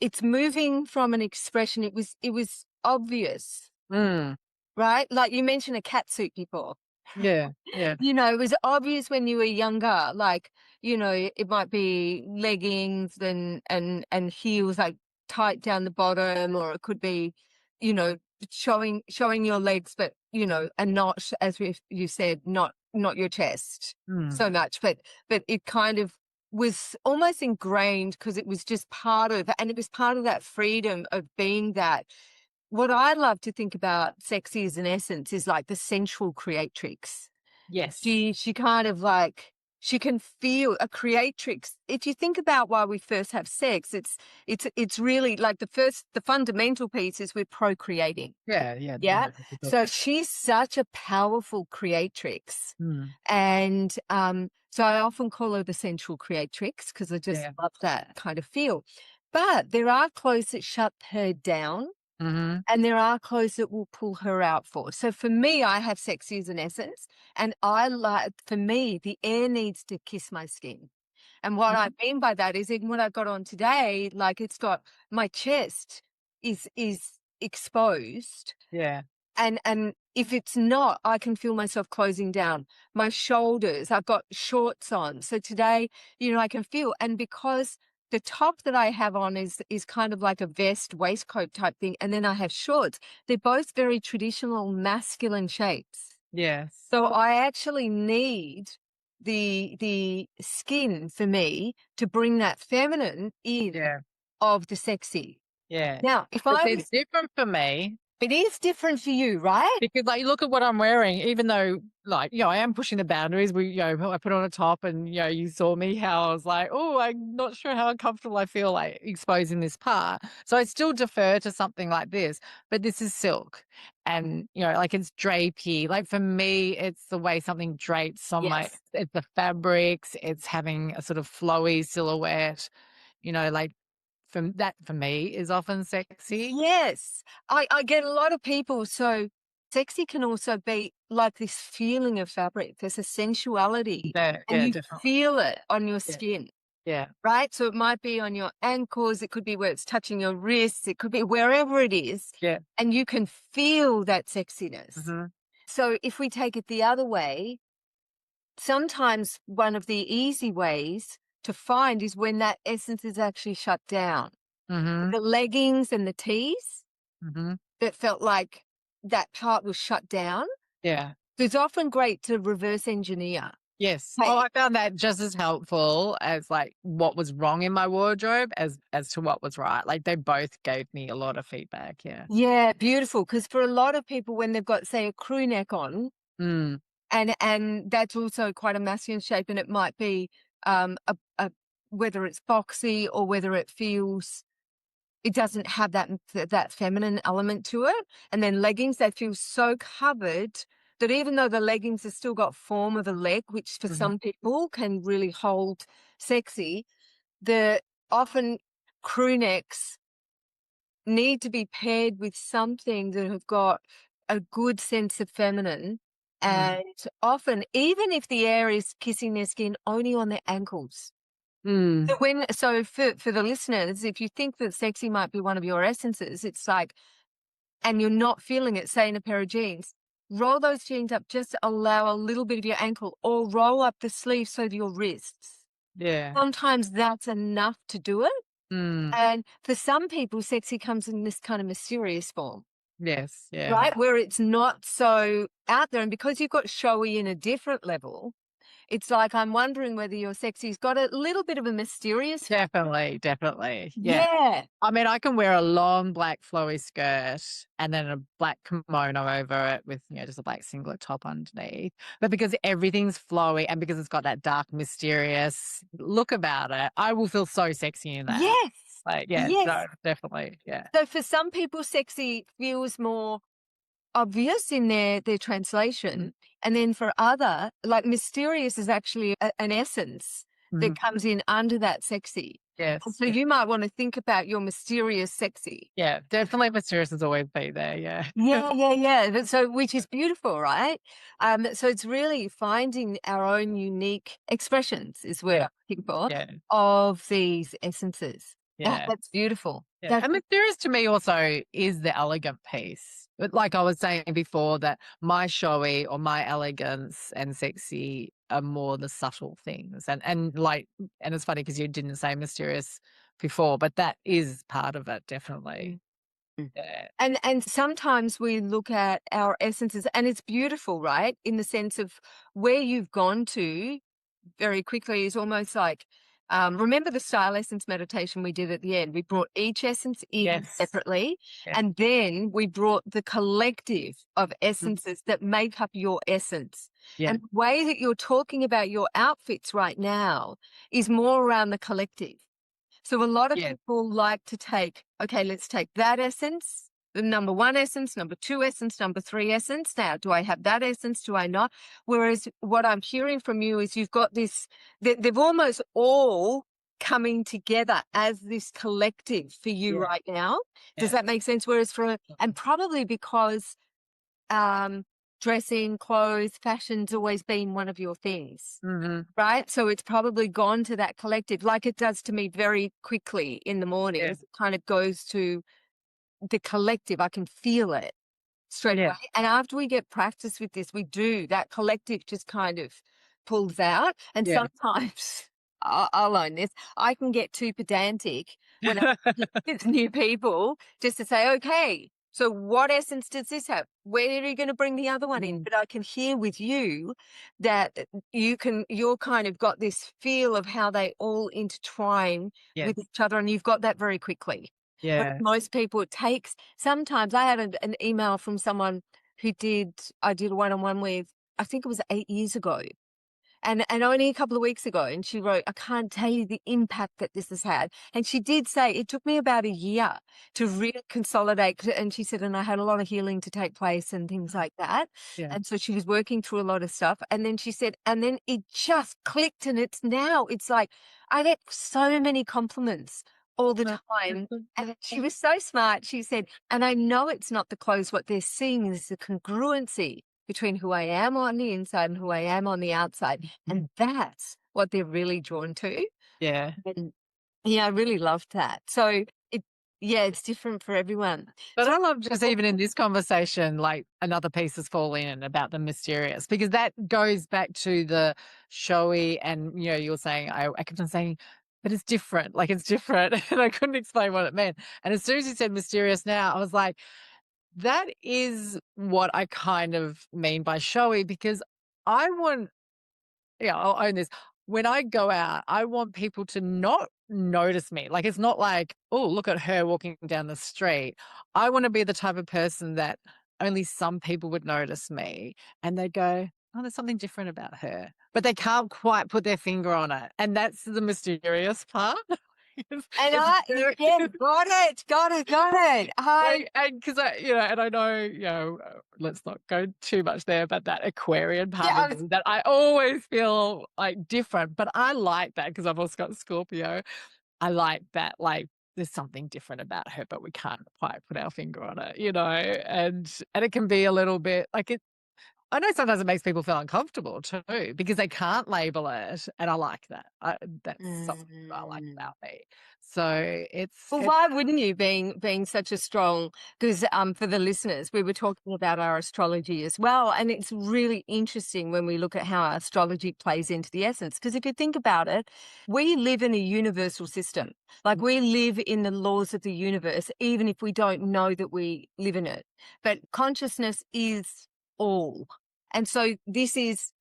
it's moving from an expression, it was obvious,
Mm.
right? Like you mentioned a cat suit before.
Yeah, yeah.
It was obvious when you were younger, like, it might be leggings and heels like tight down the bottom, or it could be, you know, showing your legs, but and not, as you said, not your chest
Mm.
so much, but it kind of was almost ingrained because it was just part of, and it was part of that freedom of being that. What I love to think about sexy as an essence is like the sensual creatrix.
Yes.
She kind of like, she can feel a creatrix. If you think about why we first have sex, it's really like the fundamental piece is we're procreating.
Yeah, yeah.
Yeah. So she's such a powerful creatrix.
Mm.
And so I often call her the sensual creatrix because I just
Yeah.
love that kind of feel. But there are clothes that shut her down.
Mhm.
And there are clothes that will pull her out for. So for me, I have sexy as an essence. And for me, the air needs to kiss my skin. And what I
Mhm.
mean by that is even what I've got on today, like it's got my chest is exposed.
Yeah.
And if it's not, I can feel myself closing down. My shoulders, I've got shorts on. So today, I can feel, and because the top that I have on is kind of like a vest, waistcoat type thing, and then I have shorts. They're both very traditional masculine shapes.
Yes.
So I actually need the skin for me to bring that feminine in
Yeah.
of the sexy.
Yeah.
Now, if
But
I
it's
was,
different for me.
it is different for you, right?
Because, like, look at what I'm wearing, even though, like, I am pushing the boundaries. I put on a top and, you saw me how I was like, oh, I'm not sure how uncomfortable I feel like exposing this part. So I still defer to something like this, but this is silk and, like it's drapey. Like for me, it's the way something drapes on
Yes.
it's the fabrics, it's having a sort of flowy silhouette, like for me is often sexy.
Yes. I get a lot of people. So sexy can also be like this feeling of fabric. There's a sensuality
Yeah,
and
yeah,
you
definitely.
feel it on your
Yeah,
skin,
yeah.
right? So it might be on your ankles. It could be where it's touching your wrists. It could be wherever it is.
Yeah.
And you can feel that sexiness.
Mhm.
So if we take it the other way, sometimes one of the easy ways to find is when that essence is actually shut down.
Mhm.
The leggings and the tees
Mhm.
that felt like that part was shut down.
Yeah.
So it's often great to reverse engineer.
Yes. Oh,
Hey,
I found that just as helpful as, like, what was wrong in my wardrobe as to what was right. Like, they both gave me a lot of feedback, yeah.
yeah, beautiful. Because for a lot of people, when they've got, say, a crew neck on,
Mm.
and that's also quite a masculine shape, and it might be a whether it's boxy or whether it doesn't have that feminine element to it. And then leggings, they feel so covered that even though the leggings have still got form of a leg, which for
Mhm.
some people can really hold sexy, the often crew necks need to be paired with something that have got a good sense of feminine.
Mhm.
And often, even if the air is kissing their skin only on their ankles.
Mm.
So for the listeners, if you think that sexy might be one of your essences, it's like, and you're not feeling it, say in a pair of jeans, roll those jeans up, just allow a little bit of your ankle, or roll up the sleeve so that your wrists.
Yeah.
Sometimes that's enough to do it.
Mm.
And for some people, sexy comes in this kind of mysterious form,
Yes, yeah.
right? Where it's not so out there. And because you've got showy in a different level, it's like, I'm wondering whether your sexy's got a little bit of a mysterious factor.
Definitely, definitely, yeah.
Yeah.
I mean, I can wear a long black flowy skirt and then a black kimono over it with, just a black singlet top underneath. But because everything's flowy and because it's got that dark, mysterious look about it, I will feel so sexy in that.
Yes.
Like, yeah, no,
Yes.
definitely, yeah.
So for some people, sexy feels more obvious in their
Mhm.
translation. And then for other, like mysterious is actually an essence that
Mhm.
comes in under that sexy. And
Yes,
so
yeah.
you might want to think about your mysterious sexy.
Yeah, definitely mysterious has always been there, yeah.
Yeah, yeah, yeah. So, which is beautiful, right? So it's really finding our own unique expressions is where
Yeah,
I'm looking for
yeah,
of these essences. Yeah,
yeah.
that's beautiful.
Yeah,
That's
and mysterious to me also is the elegant piece. But like I was saying before, that my showy or my elegance and sexy are more the subtle things. And it's funny because you didn't say mysterious before, but that is part of it, definitely.
Mm.
Yeah.
And sometimes we look at our essences and it's beautiful, right? In the sense of where you've gone to very quickly is almost like, remember the style essence meditation we did at the end? We brought each essence in
Yes.
separately,
Yes.
and then we brought the collective of
Mm.
essences that make up your essence.
Yeah.
And the way that you're talking about your outfits right now is more around the collective. So a lot of
Yeah.
people like to take, okay, let's take that essence, the number one essence, number two essence, number three essence. Now, do I have that essence? Do I not? Whereas what I'm hearing from you is you've got this, they've almost all coming together as this collective for you
Yeah.
right now. Does
Yeah.
that make sense? Whereas and probably because um, dressing, clothes, fashion's always been one of your things,
Mm-hmm.
right? So it's probably gone to that collective like it does to me very quickly in the
Yeah.
mornings. It kind of goes to the collective. I can feel it straight
Yeah.
away. And after we get practice with this, we do that collective just kind of pulls out. And
Yeah.
sometimes I'll own this. I can get too pedantic when I with new people just to say, okay, so what essence does this have? Where are you going to bring the other one in?
Mm.
But I can hear with you that you're kind of got this feel of how they all intertwine
Yes.
with each other, and you've got that very quickly. But
Yeah.
most people, it takes sometimes. I had an email from someone who I did a one-on-one with, I think it was 8 years ago. And only a couple of weeks ago, and she wrote, I can't tell you the impact that this has had. And she did say it took me about a year to really consolidate. And she said, and I had a lot of healing to take place and things like that.
Yeah.
And so she was working through a lot of stuff. And then she said, and then it just clicked. And it's like, I get so many compliments all the time. And she was so smart. She said, and I know it's not the clothes, what they're seeing is the congruency between who I am on the inside and who I am on the outside. And that's what they're really drawn to.
Yeah.
And yeah, I really loved that. So it's different for everyone.
But
So
I love just even in this conversation, like another piece has fallen in about the mysterious, because that goes back to the showy. And, you were saying, I kept on saying, but it's different. Like it's different. And I couldn't explain what it meant. And as soon as you said mysterious now, I was like, that is what I kind of mean by showy, because I want, I'll own this. When I go out, I want people to not notice me. Like, it's not like, oh, look at her walking down the street. I want to be the type of person that only some people would notice me and they go, oh, there's something different about her. But they can't quite put their finger on it. And that's the mysterious part.
and
It's very,
yes, got it.
and because and I know, let's not go too much there, but that Aquarian part
Yeah,
of me that I always feel like different, but I like that because I've also got Scorpio. I like that, like, there's something different about her, but we can't quite put our finger on it, and it can be a little bit like it. I know sometimes it makes people feel uncomfortable too because they can't label it, and I like that. That's something that I like
Mm.
about me. So
Well, why wouldn't you, being such a strong, because for the listeners, we were talking about our astrology as well, and it's really interesting when we look at how our astrology plays into the essence. Because if you think about it, we live in a universal system. Like we live in the laws of the universe, even if we don't know that we live in it. But consciousness is all. And so this is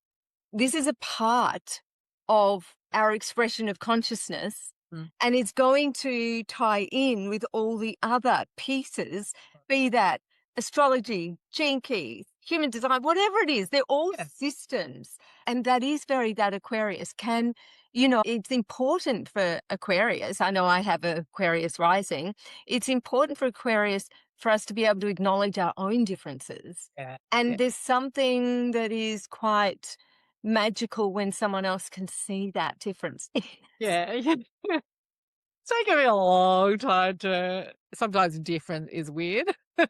a part of our expression of consciousness,
Mm.
and it's going to tie in with all the other pieces, be that astrology, gene keys, human design, whatever it is, they're all
Yeah.
systems. And that is that Aquarius can, it's important for Aquarius. I know I have Aquarius rising. It's important for Aquarius for us to be able to acknowledge our own differences.
Yeah.
And there's something that is quite magical when someone else can see that difference.
Yeah. Yeah. It's taken me a long time to sometimes different is weird. But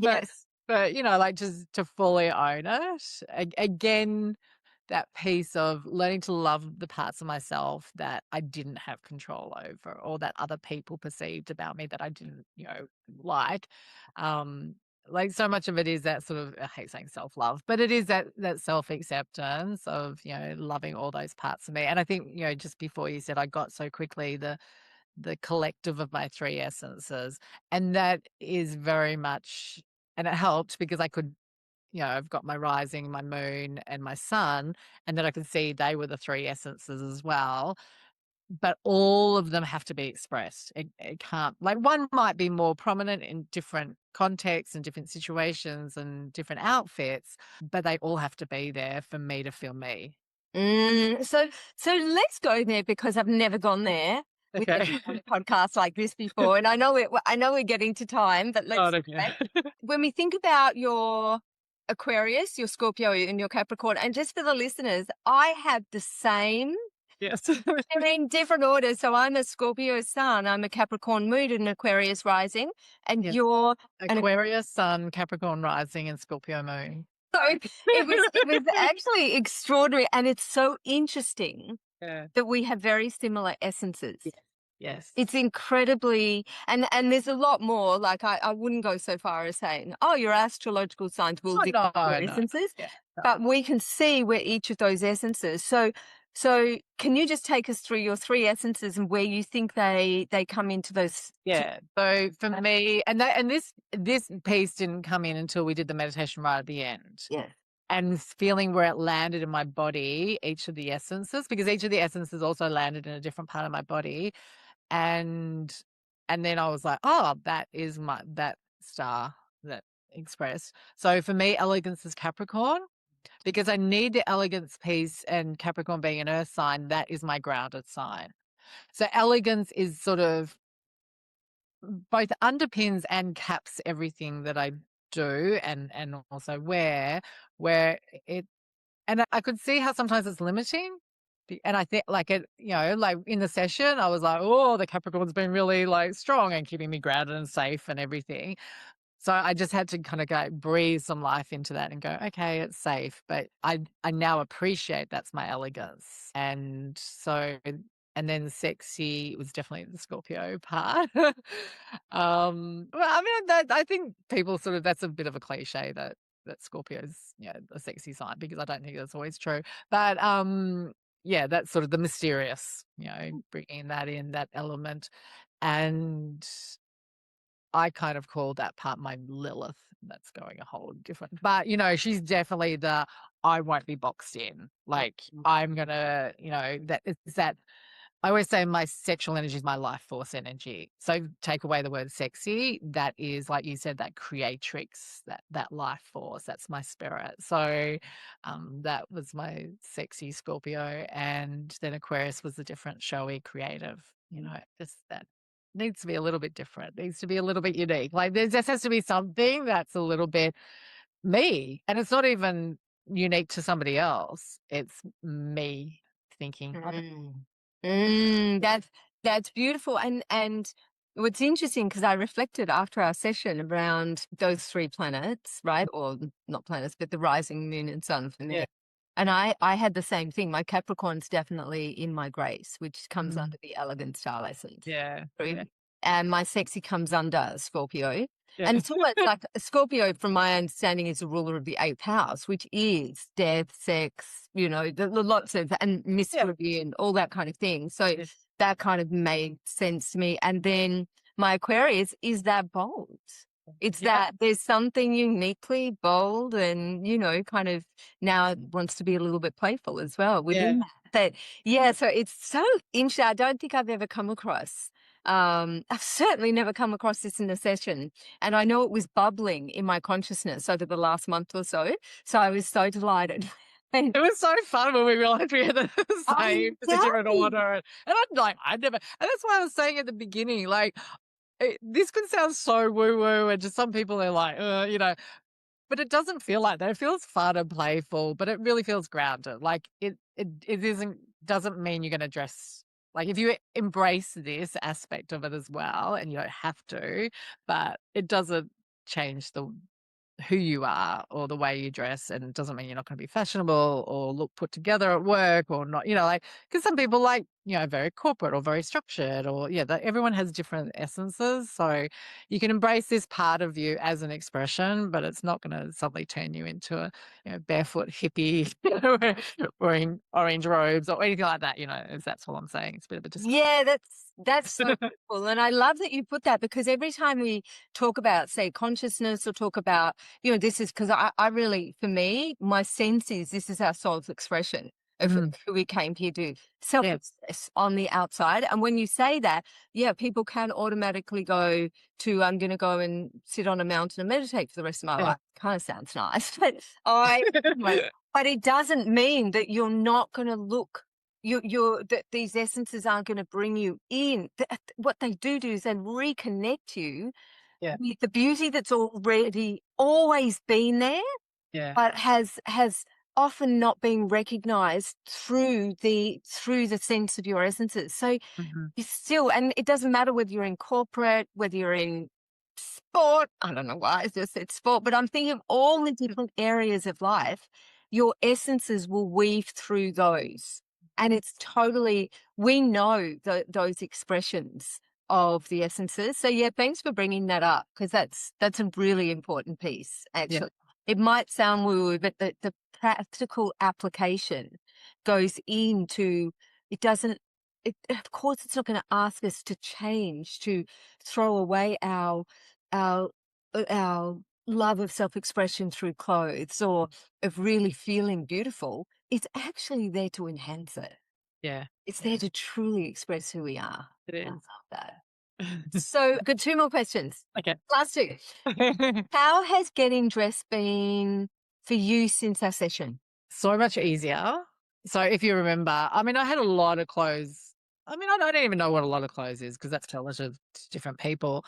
Yes.
like just to fully own it. Again, that piece of learning to love the parts of myself that I didn't have control over or that other people perceived about me that I didn't, like. Um, like so much of it is that sort of, I hate saying self-love, but it is that self-acceptance of, loving all those parts of me. And I think, just before you said I got so quickly the collective of my three essences. And that is very much, and it helped because I could, I've got my rising, my moon, and my sun, and then I could see they were the three essences as well. But all of them have to be expressed. It can't, like, one might be more prominent in different contexts and different situations and different outfits, but they all have to be there for me to feel me.
So let's go there because I've never gone there with
Okay.
a podcast like this before, and I know we're getting to time, but
Oh,
let's
okay.
when we think about your Aquarius, your Scorpio, and your Capricorn, and just for the listeners, I have the same
Yes.
They're in different orders. So I'm a Scorpio sun, I'm a Capricorn moon and Aquarius rising, and
Yes.
you're an
Aquarius, Sun, Capricorn rising, and Scorpio moon.
so it was actually extraordinary, and it's so interesting
Yeah.
that we have very similar essences.
Yes.
It's incredibly, and there's a lot more. Like I wouldn't go so far as saying, oh, your astrological signs will
Oh,
dictate your
no.
essences,
Yeah. No.
but we can see where each of those essences. So can you just take us through your three essences and where you think they come into those?
Yeah. So for me, and this piece didn't come in until we did the meditation right at the end.
Yeah.
And feeling where it landed in my body, each of the essences, because each of the essences also landed in a different part of my body. And then I was like, oh, that is that star that expressed. So for me, elegance is Capricorn, because I need the elegance piece, and Capricorn being an earth sign, that is my grounded sign. So elegance is sort of both underpins and caps everything that I do and also wear, where it, and I could see how sometimes it's limiting. And I think like it, like in the session, I was like, oh, the Capricorn's been really like strong and keeping me grounded and safe and everything. So I just had to kind of go breathe some life into that and go, okay, it's safe. But I now appreciate that's my elegance. And so, and then sexy was definitely the Scorpio part. Well, I mean, I think people sort of, that's a bit of a cliche that Scorpio's, a sexy sign, because I don't think that's always true. But yeah, that's sort of the mysterious, bringing that in, that element. And I kind of call that part my Lilith. That's going a whole different, but she's definitely the, I won't be boxed in. Like I'm gonna, that is that. I always say my sexual energy is my life force energy. So take away the word sexy, that is, like you said, that creatrix, that life force. That's my spirit. So that was my sexy Scorpio, and then Aquarius was the different, showy, creative. Just that needs to be a little bit different. Needs to be a little bit unique. Like there just has to be something that's a little bit me, and it's not even unique to somebody else. It's me thinking.
That's beautiful. And what's interesting, because I reflected after our session around those three planets, right? Or not planets, but the rising moon and sun for me.
Yeah.
And I had the same thing. My Capricorn's definitely in my grace, which comes under the elegant style essence.
Yeah. Yeah.
And my sexy comes under Scorpio.
Yeah.
And it's almost like Scorpio, from my understanding, is the ruler of the eighth house, which is death, sex, the lots of, and mystery and all that kind of thing. So that kind of made sense to me. And then my Aquarius is that bold. It's that there's something uniquely bold and, kind of now wants to be a little bit playful as well within that. So it's so interesting. I don't think I've ever come across. I've certainly never come across this in a session, and I know it was bubbling in my consciousness over the last month or so. So I was so delighted.
It was so fun when we realized we had the same different order. And I'm like, I never, and that's why I was saying at the beginning, like, this can sound so woo-woo, and just some people are like, but it doesn't feel like that. It feels fun and playful, but it really feels grounded. Like it doesn't mean you're going to dress. Like if you embrace this aspect of it as well, and you don't have to, but it doesn't change who you are or the way you dress, and it doesn't mean you're not going to be fashionable or look put together at work or not, because some people like, very corporate or very structured, or everyone has different essences. So you can embrace this part of you as an expression, but it's not going to suddenly turn you into a barefoot hippie wearing orange robes or anything like that. That's all I'm saying. It's a bit of a
that's so cool. And I love that you put that, because every time we talk about, say, consciousness, or talk about, this is because I really, for me, my sense is this is our soul's expression of who we came here to, selflessness on the outside. And when you say that, people can automatically go to, I'm going to go and sit on a mountain and meditate for the rest of my life. Kind of sounds nice, but but it doesn't mean that you're not going to look. That these essences aren't going to bring you in. What they do is then reconnect you with the beauty that's already always been there, but has often not being recognized through the sense of your essences. So
Mhm.
you still, and it doesn't matter whether you're in corporate, whether you're in sport. I don't know why I just said sport, but I'm thinking of all the different areas of life. Your essences will weave through those. And it's totally, we know those expressions of the essences. So yeah, thanks for bringing that up, because that's a really important piece,
Yeah.
actually. It might sound woo-woo, but the practical application goes into, it doesn't, of course, it's not going to ask us to change, to throw away our our love of self-expression through clothes or of really feeling beautiful. It's actually there to enhance it.
Yeah.
It's there to truly express who we are.
It
I love
is.
that. So, I've got two more questions.
Okay.
Last two. How has getting dressed been for you since our session?
So much easier. So if you remember, I mean, I had a lot of clothes. I mean, I don't even know what a lot of clothes is because that's relative to different people.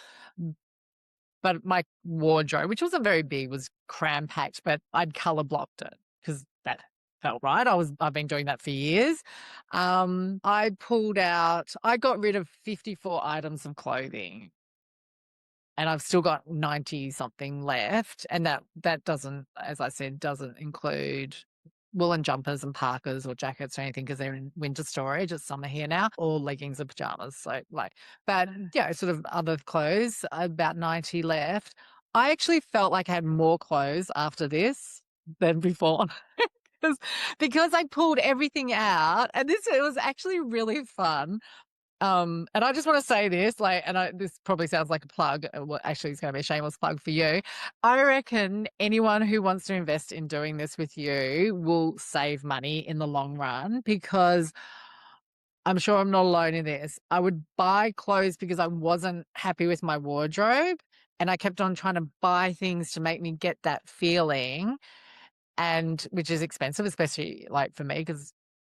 But my wardrobe, which wasn't very big, was cram packed, but I'd color blocked it because that felt right. I've been doing that for years. I got rid of 54 items of clothing, and I've still got 90 something left. And that doesn't, as I said, doesn't include woolen jumpers and parkas or jackets or anything because they're in winter storage. It's summer here now, or leggings and pajamas. So like, but yeah, sort of other clothes, about 90 left. I actually felt like I had more clothes after this than before. 'Cause- because I pulled everything out, and it was actually really fun. And I just want to say this, like, this probably sounds like a plug. Well, actually, it's going to be a shameless plug for you. I reckon anyone who wants to invest in doing this with you will save money in the long run, because I'm sure I'm not alone in this. I would buy clothes because I wasn't happy with my wardrobe, and I kept on trying to buy things to make me get that feeling, and which is expensive, especially like for me, because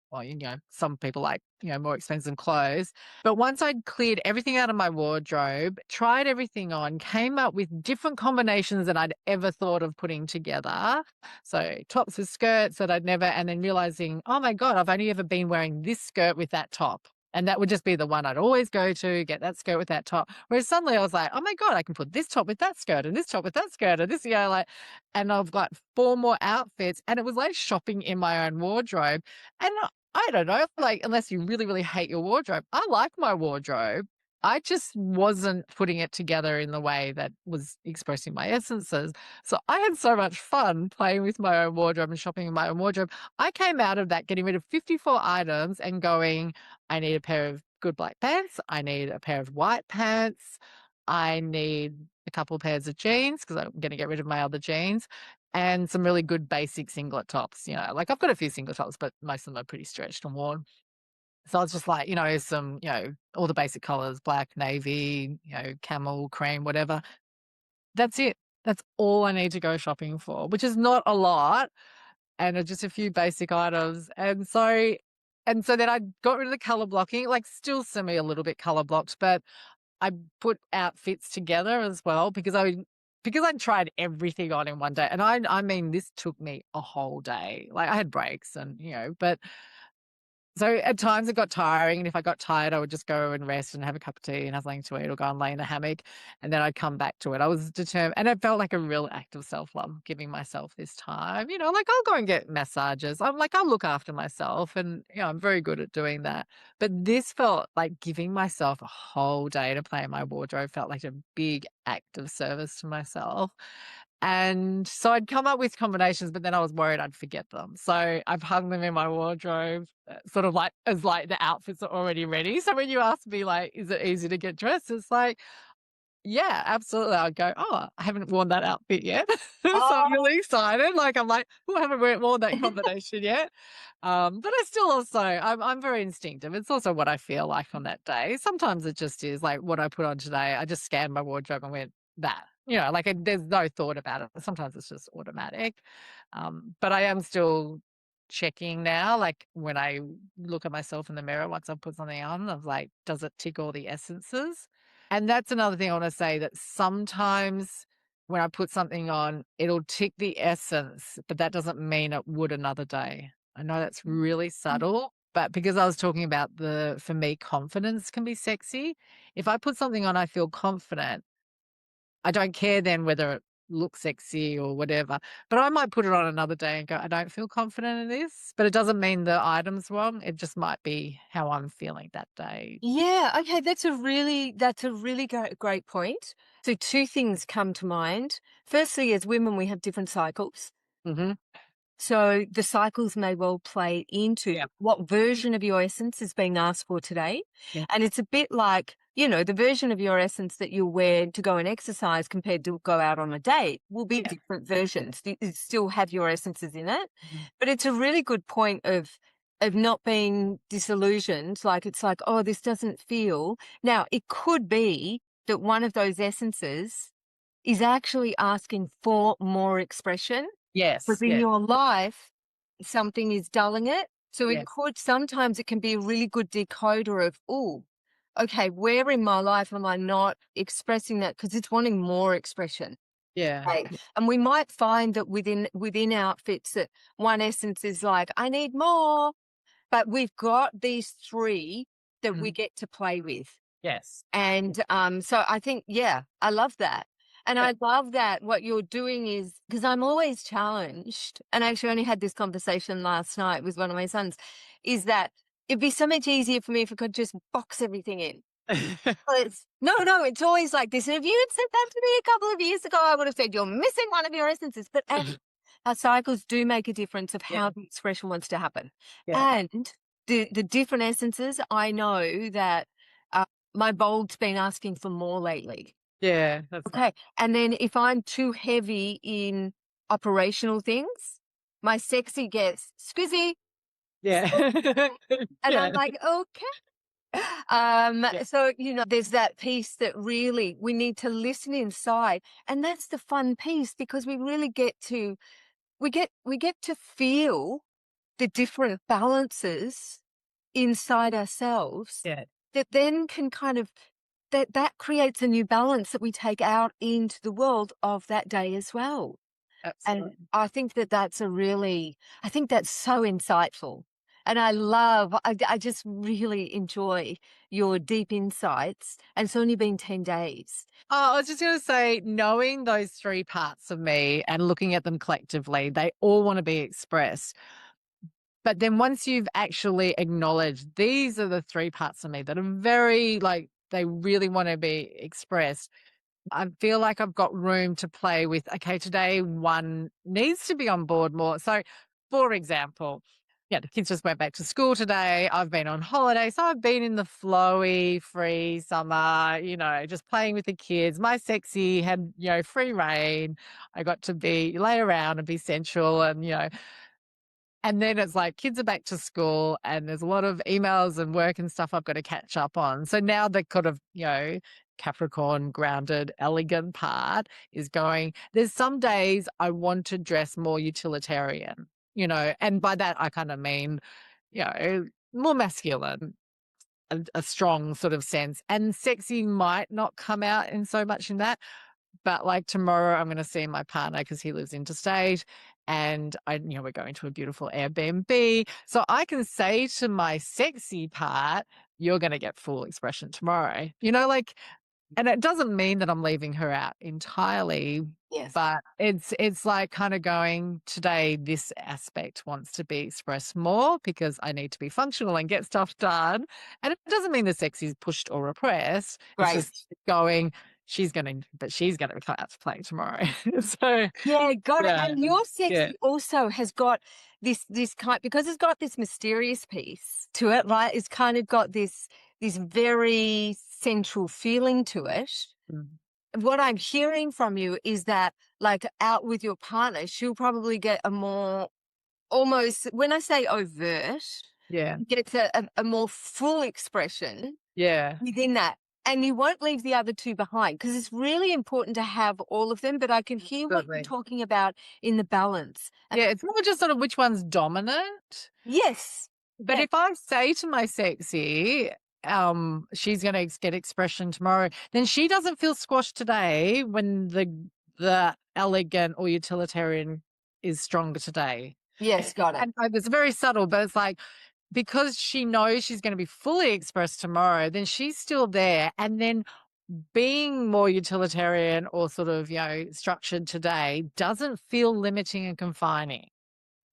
well, some people like, more expensive clothes. But once I'd cleared everything out of my wardrobe, tried everything on, came up with different combinations than I'd ever thought of putting together. So tops with skirts that I'd never, and then realizing, oh my God, I've only ever been wearing this skirt with that top. And that would just be the one I'd always go to, get that skirt with that top. Whereas suddenly I was like, oh my God, I can put this top with that skirt and this top with that skirt and this, like, and I've got 4 more outfits. And it was like shopping in my own wardrobe. And I don't know, like, unless you really, really hate your wardrobe. I like my wardrobe. I just wasn't putting it together in the way that was expressing my essences. So I had so much fun playing with my own wardrobe and shopping in my own wardrobe. I came out of that getting rid of 54 items and going, I need a pair of good black pants. I need a pair of white pants. I need a couple of pairs of jeans because I'm going to get rid of my other jeans, and some really good basic singlet tops. Like I've got a few singlet tops, but most of them are pretty stretched and worn. So I was just like, some, all the basic colors, black, navy, camel, cream, whatever. That's it. That's all I need to go shopping for, which is not a lot, and just a few basic items. And so then I got rid of the color blocking, like still semi a little bit color blocked, but I put outfits together as well because I tried everything on in one day. And I mean, this took me a whole day. Like I had breaks and, but so at times it got tiring, and if I got tired, I would just go and rest and have a cup of tea and have something to eat or go and lay in the hammock, and then I'd come back to it. I was determined, and it felt like a real act of self-love, giving myself this time. Like I'll go and get massages. I'm like, I'll look after myself, and I'm very good at doing that. But this felt like giving myself a whole day to play in my wardrobe felt like a big act of service to myself. And so I'd come up with combinations, but then I was worried I'd forget them. So I've hung them in my wardrobe, sort of like as like the outfits are already ready. So when you ask me, like, is it easy to get dressed? It's like, yeah, absolutely. I'd go, oh, I haven't worn that outfit yet. So I'm
Oh,
really excited. Like, I'm like, oh, I haven't worn that combination yet. But I still also, I'm very instinctive. It's also what I feel like on that day. Sometimes it just is like what I put on today. I just scanned my wardrobe and went, that, like there's no thought about it. Sometimes it's just automatic. But I am still checking now, like when I look at myself in the mirror, once I've put something on, of like, does it tick all the essences? And that's another thing I want to say, that sometimes when I put something on, it'll tick the essence, but that doesn't mean it would another day. I know that's really subtle, but because I was talking about for me, confidence can be sexy. If I put something on, I feel confident. I don't care then whether it looks sexy or whatever, but I might put it on another day and go, I don't feel confident in this, but it doesn't mean the item's wrong. It just might be how I'm feeling that day.
Yeah, okay, that's a really great point. So two things come to mind. Firstly, as women, we have different cycles.
Hmm.
So the cycles may well play into
Yeah.
what version of your essence is being asked for today.
Yeah.
And it's a bit like, the version of your essence that you'll wear to go and exercise compared to go out on a date will be
Yeah.
different versions. You still have your essences in it.
Mhm.
But it's a really good point of not being disillusioned. Like it's like, oh, this doesn't feel. Now, it could be that one of those essences is actually asking for more expression
Yes.
within
Yeah.
your life, something is dulling it. So
Yes.
sometimes it can be a really good decoder of, oh, okay, where in my life am I not expressing that? Because it's wanting more expression.
Yeah.
Right. And we might find that within outfits that one essence is like, I need more, but we've got these three that we
Mhm.
get to play with.
Yes.
And so I think, yeah, I love that. And
But
I love that what you're doing is because I'm always challenged. And I actually only had this conversation last night with one of my sons, is that it'd be so much easier for me if I could just box everything in. But no, it's always like this. And if you had said that to me a couple of years ago, I would have said you're missing one of your essences. But our cycles do make a difference of
yeah.
how the expression wants to happen.
Yeah.
And the different essences, I know that uh, my bold's been asking for more lately.
Yeah. That's nice.
Okay. And then if I'm too heavy in operational things, my sexy gets squizzy.
Yeah.
And I'm
Yeah.
like, okay.
Yeah.
So, there's that piece that really we need to listen inside. And that's the fun piece because we really we get to feel the different balances inside ourselves
Yeah.
that then can kind of that creates a new balance that we take out into the world of that day as well. And
Absolutely.
I think I think that's so insightful. And I just really enjoy your deep insights. And it's only been 10 days.
Oh, I was just going to say, knowing those three parts of me and looking at them collectively, they all want to be expressed. But then once you've actually acknowledged these are the three parts of me that are very like, they really want to be expressed, I feel like I've got room to play with, okay, today one needs to be on board more. So, for example, yeah, the kids just went back to school today. I've been on holiday. So I've been in the flowy, free summer, just playing with the kids. My sexy had, free reign. I got to lay around and be sensual and then it's like kids are back to school and there's a lot of emails and work and stuff I've got to catch up on. So now the kind of, Capricorn grounded, elegant part is going, there's some days I want to dress more utilitarian, and by that I kind of mean, more masculine, a strong sort of sense. And sexy might not come out in so much in that. But like tomorrow, I'm going to see my partner because he lives interstate, and we're going to a beautiful Airbnb. So I can say to my sexy part, "You're going to get full expression tomorrow." And it doesn't mean that I'm leaving her out entirely,
Yes.
but it's like kind of going today. This aspect wants to be expressed more because I need to be functional and get stuff done. And it doesn't mean the sexy is pushed or repressed. It's
Great.
just going. She's going to come out to play tomorrow. So
Yeah, got it.
yeah,
And your
yeah,
sexy also has got this kind because it's got this mysterious piece to it, right? It's kind of got this very central feeling to it.
mm,
What I'm hearing from you is that, like, out with your partner, she'll probably get a more almost when I say overt,
yeah,
gets a more full expression
yeah.
within that. And you won't leave the other two behind because it's really important to have all of them. But I can hear what you're
Absolutely.
talking about in the balance. And
Yeah, it's more just sort of which one's dominant.
yes,
But
yeah,
if I say to my sexy, she's going to get expression tomorrow, then she doesn't feel squashed today when the the elegant or utilitarian is stronger today.
Yes, got it.
And it's very subtle, but it's like, because she knows she's going to be fully expressed tomorrow, then she's still there. And then being more utilitarian or sort of, structured today doesn't feel limiting and confining.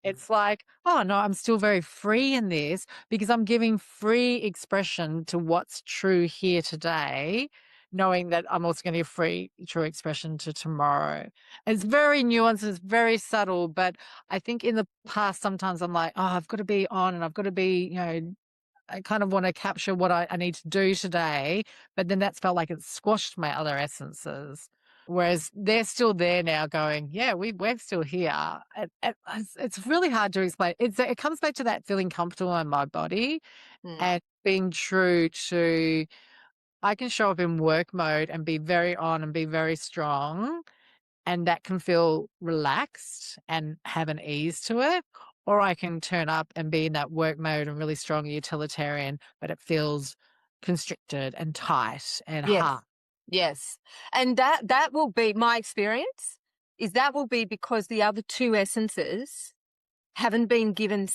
It's like, oh no, I'm still very free in this because I'm giving free expression to what's true here today, knowing that I'm also going to give free, true expression to tomorrow. It's very nuanced, it's very subtle, but I think in the past, sometimes I'm like, oh, I've got to be on and I've got to be, I kind of want to capture what I need to do today, but then that's felt like it's squashed my other essences. Whereas they're still there now going, yeah, we're still here. It's really hard to explain. It comes back to that feeling comfortable in my body
Mm.
and being true to, I can show up in work mode and be very on and be very strong, and that can feel relaxed and have an ease to it. Or I can turn up and be in that work mode and really strong utilitarian, but it feels constricted and tight and
Yes.
hard.
Yes. And that will be my experience, is that will be because the other two essences haven't been given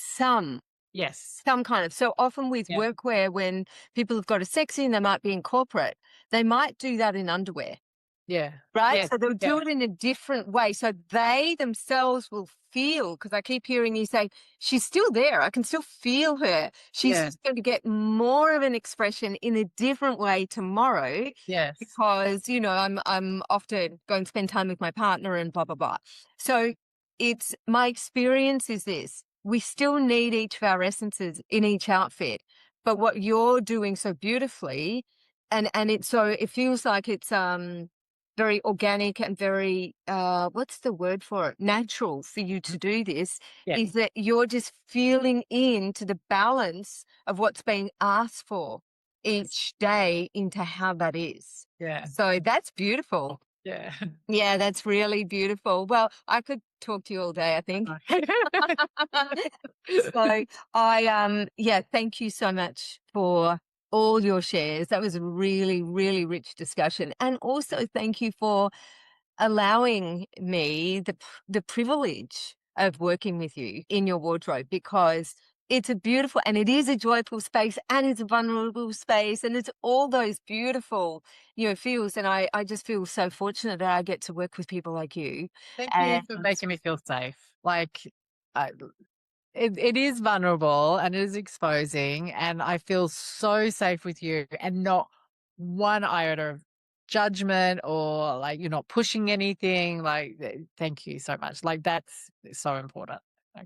Yes.
some kind of. So often with
Yeah.
workwear, when people have got a sexy and they might be in corporate, they might do that in underwear.
Yeah.
Right?
Yeah.
So they'll do it in a different way. So they themselves will feel, because I keep hearing you say, she's still there. I can still feel her. She's
Yeah.
just going to get more of an expression in a different way tomorrow
Yes.
because, I'm often going to spend time with my partner and blah, blah, blah. So it's my experience is this. We still need each of our essences in each outfit. But what you're doing so beautifully, and it feels like it's very organic and very, what's the word for it? Natural for you to do this,
Yeah.
is that you're just feeling into the balance of what's being asked for each day into how that is.
Yeah.
So that's beautiful.
Yeah.
Yeah, that's really beautiful. Well, I could talk to you all day, I think. So thank you so much for all your shares. That was a really, really rich discussion. And also thank you for allowing me the privilege of working with you in your wardrobe, because it's a beautiful and it is a joyful space and it's a vulnerable space and it's all those beautiful, feels. And I just feel so fortunate that I get to work with people like you.
Thank you
And
for making me feel safe. Like, I, it is vulnerable and it is exposing, and I feel so safe with you and not one iota of judgment or like you're not pushing anything. Like, thank you so much. Like, that's so important.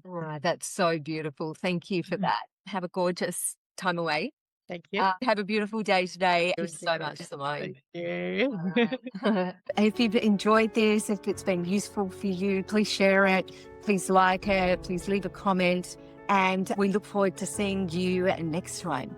Like,
that's so beautiful. Thank you for that. Have a gorgeous time away.
thank you.
Have a beautiful day today. Thank you so much, Simone.
Thank you.
If you've enjoyed this, if it's been useful for you, please share it. Please like it. Please leave a comment. And we look forward to seeing you next time.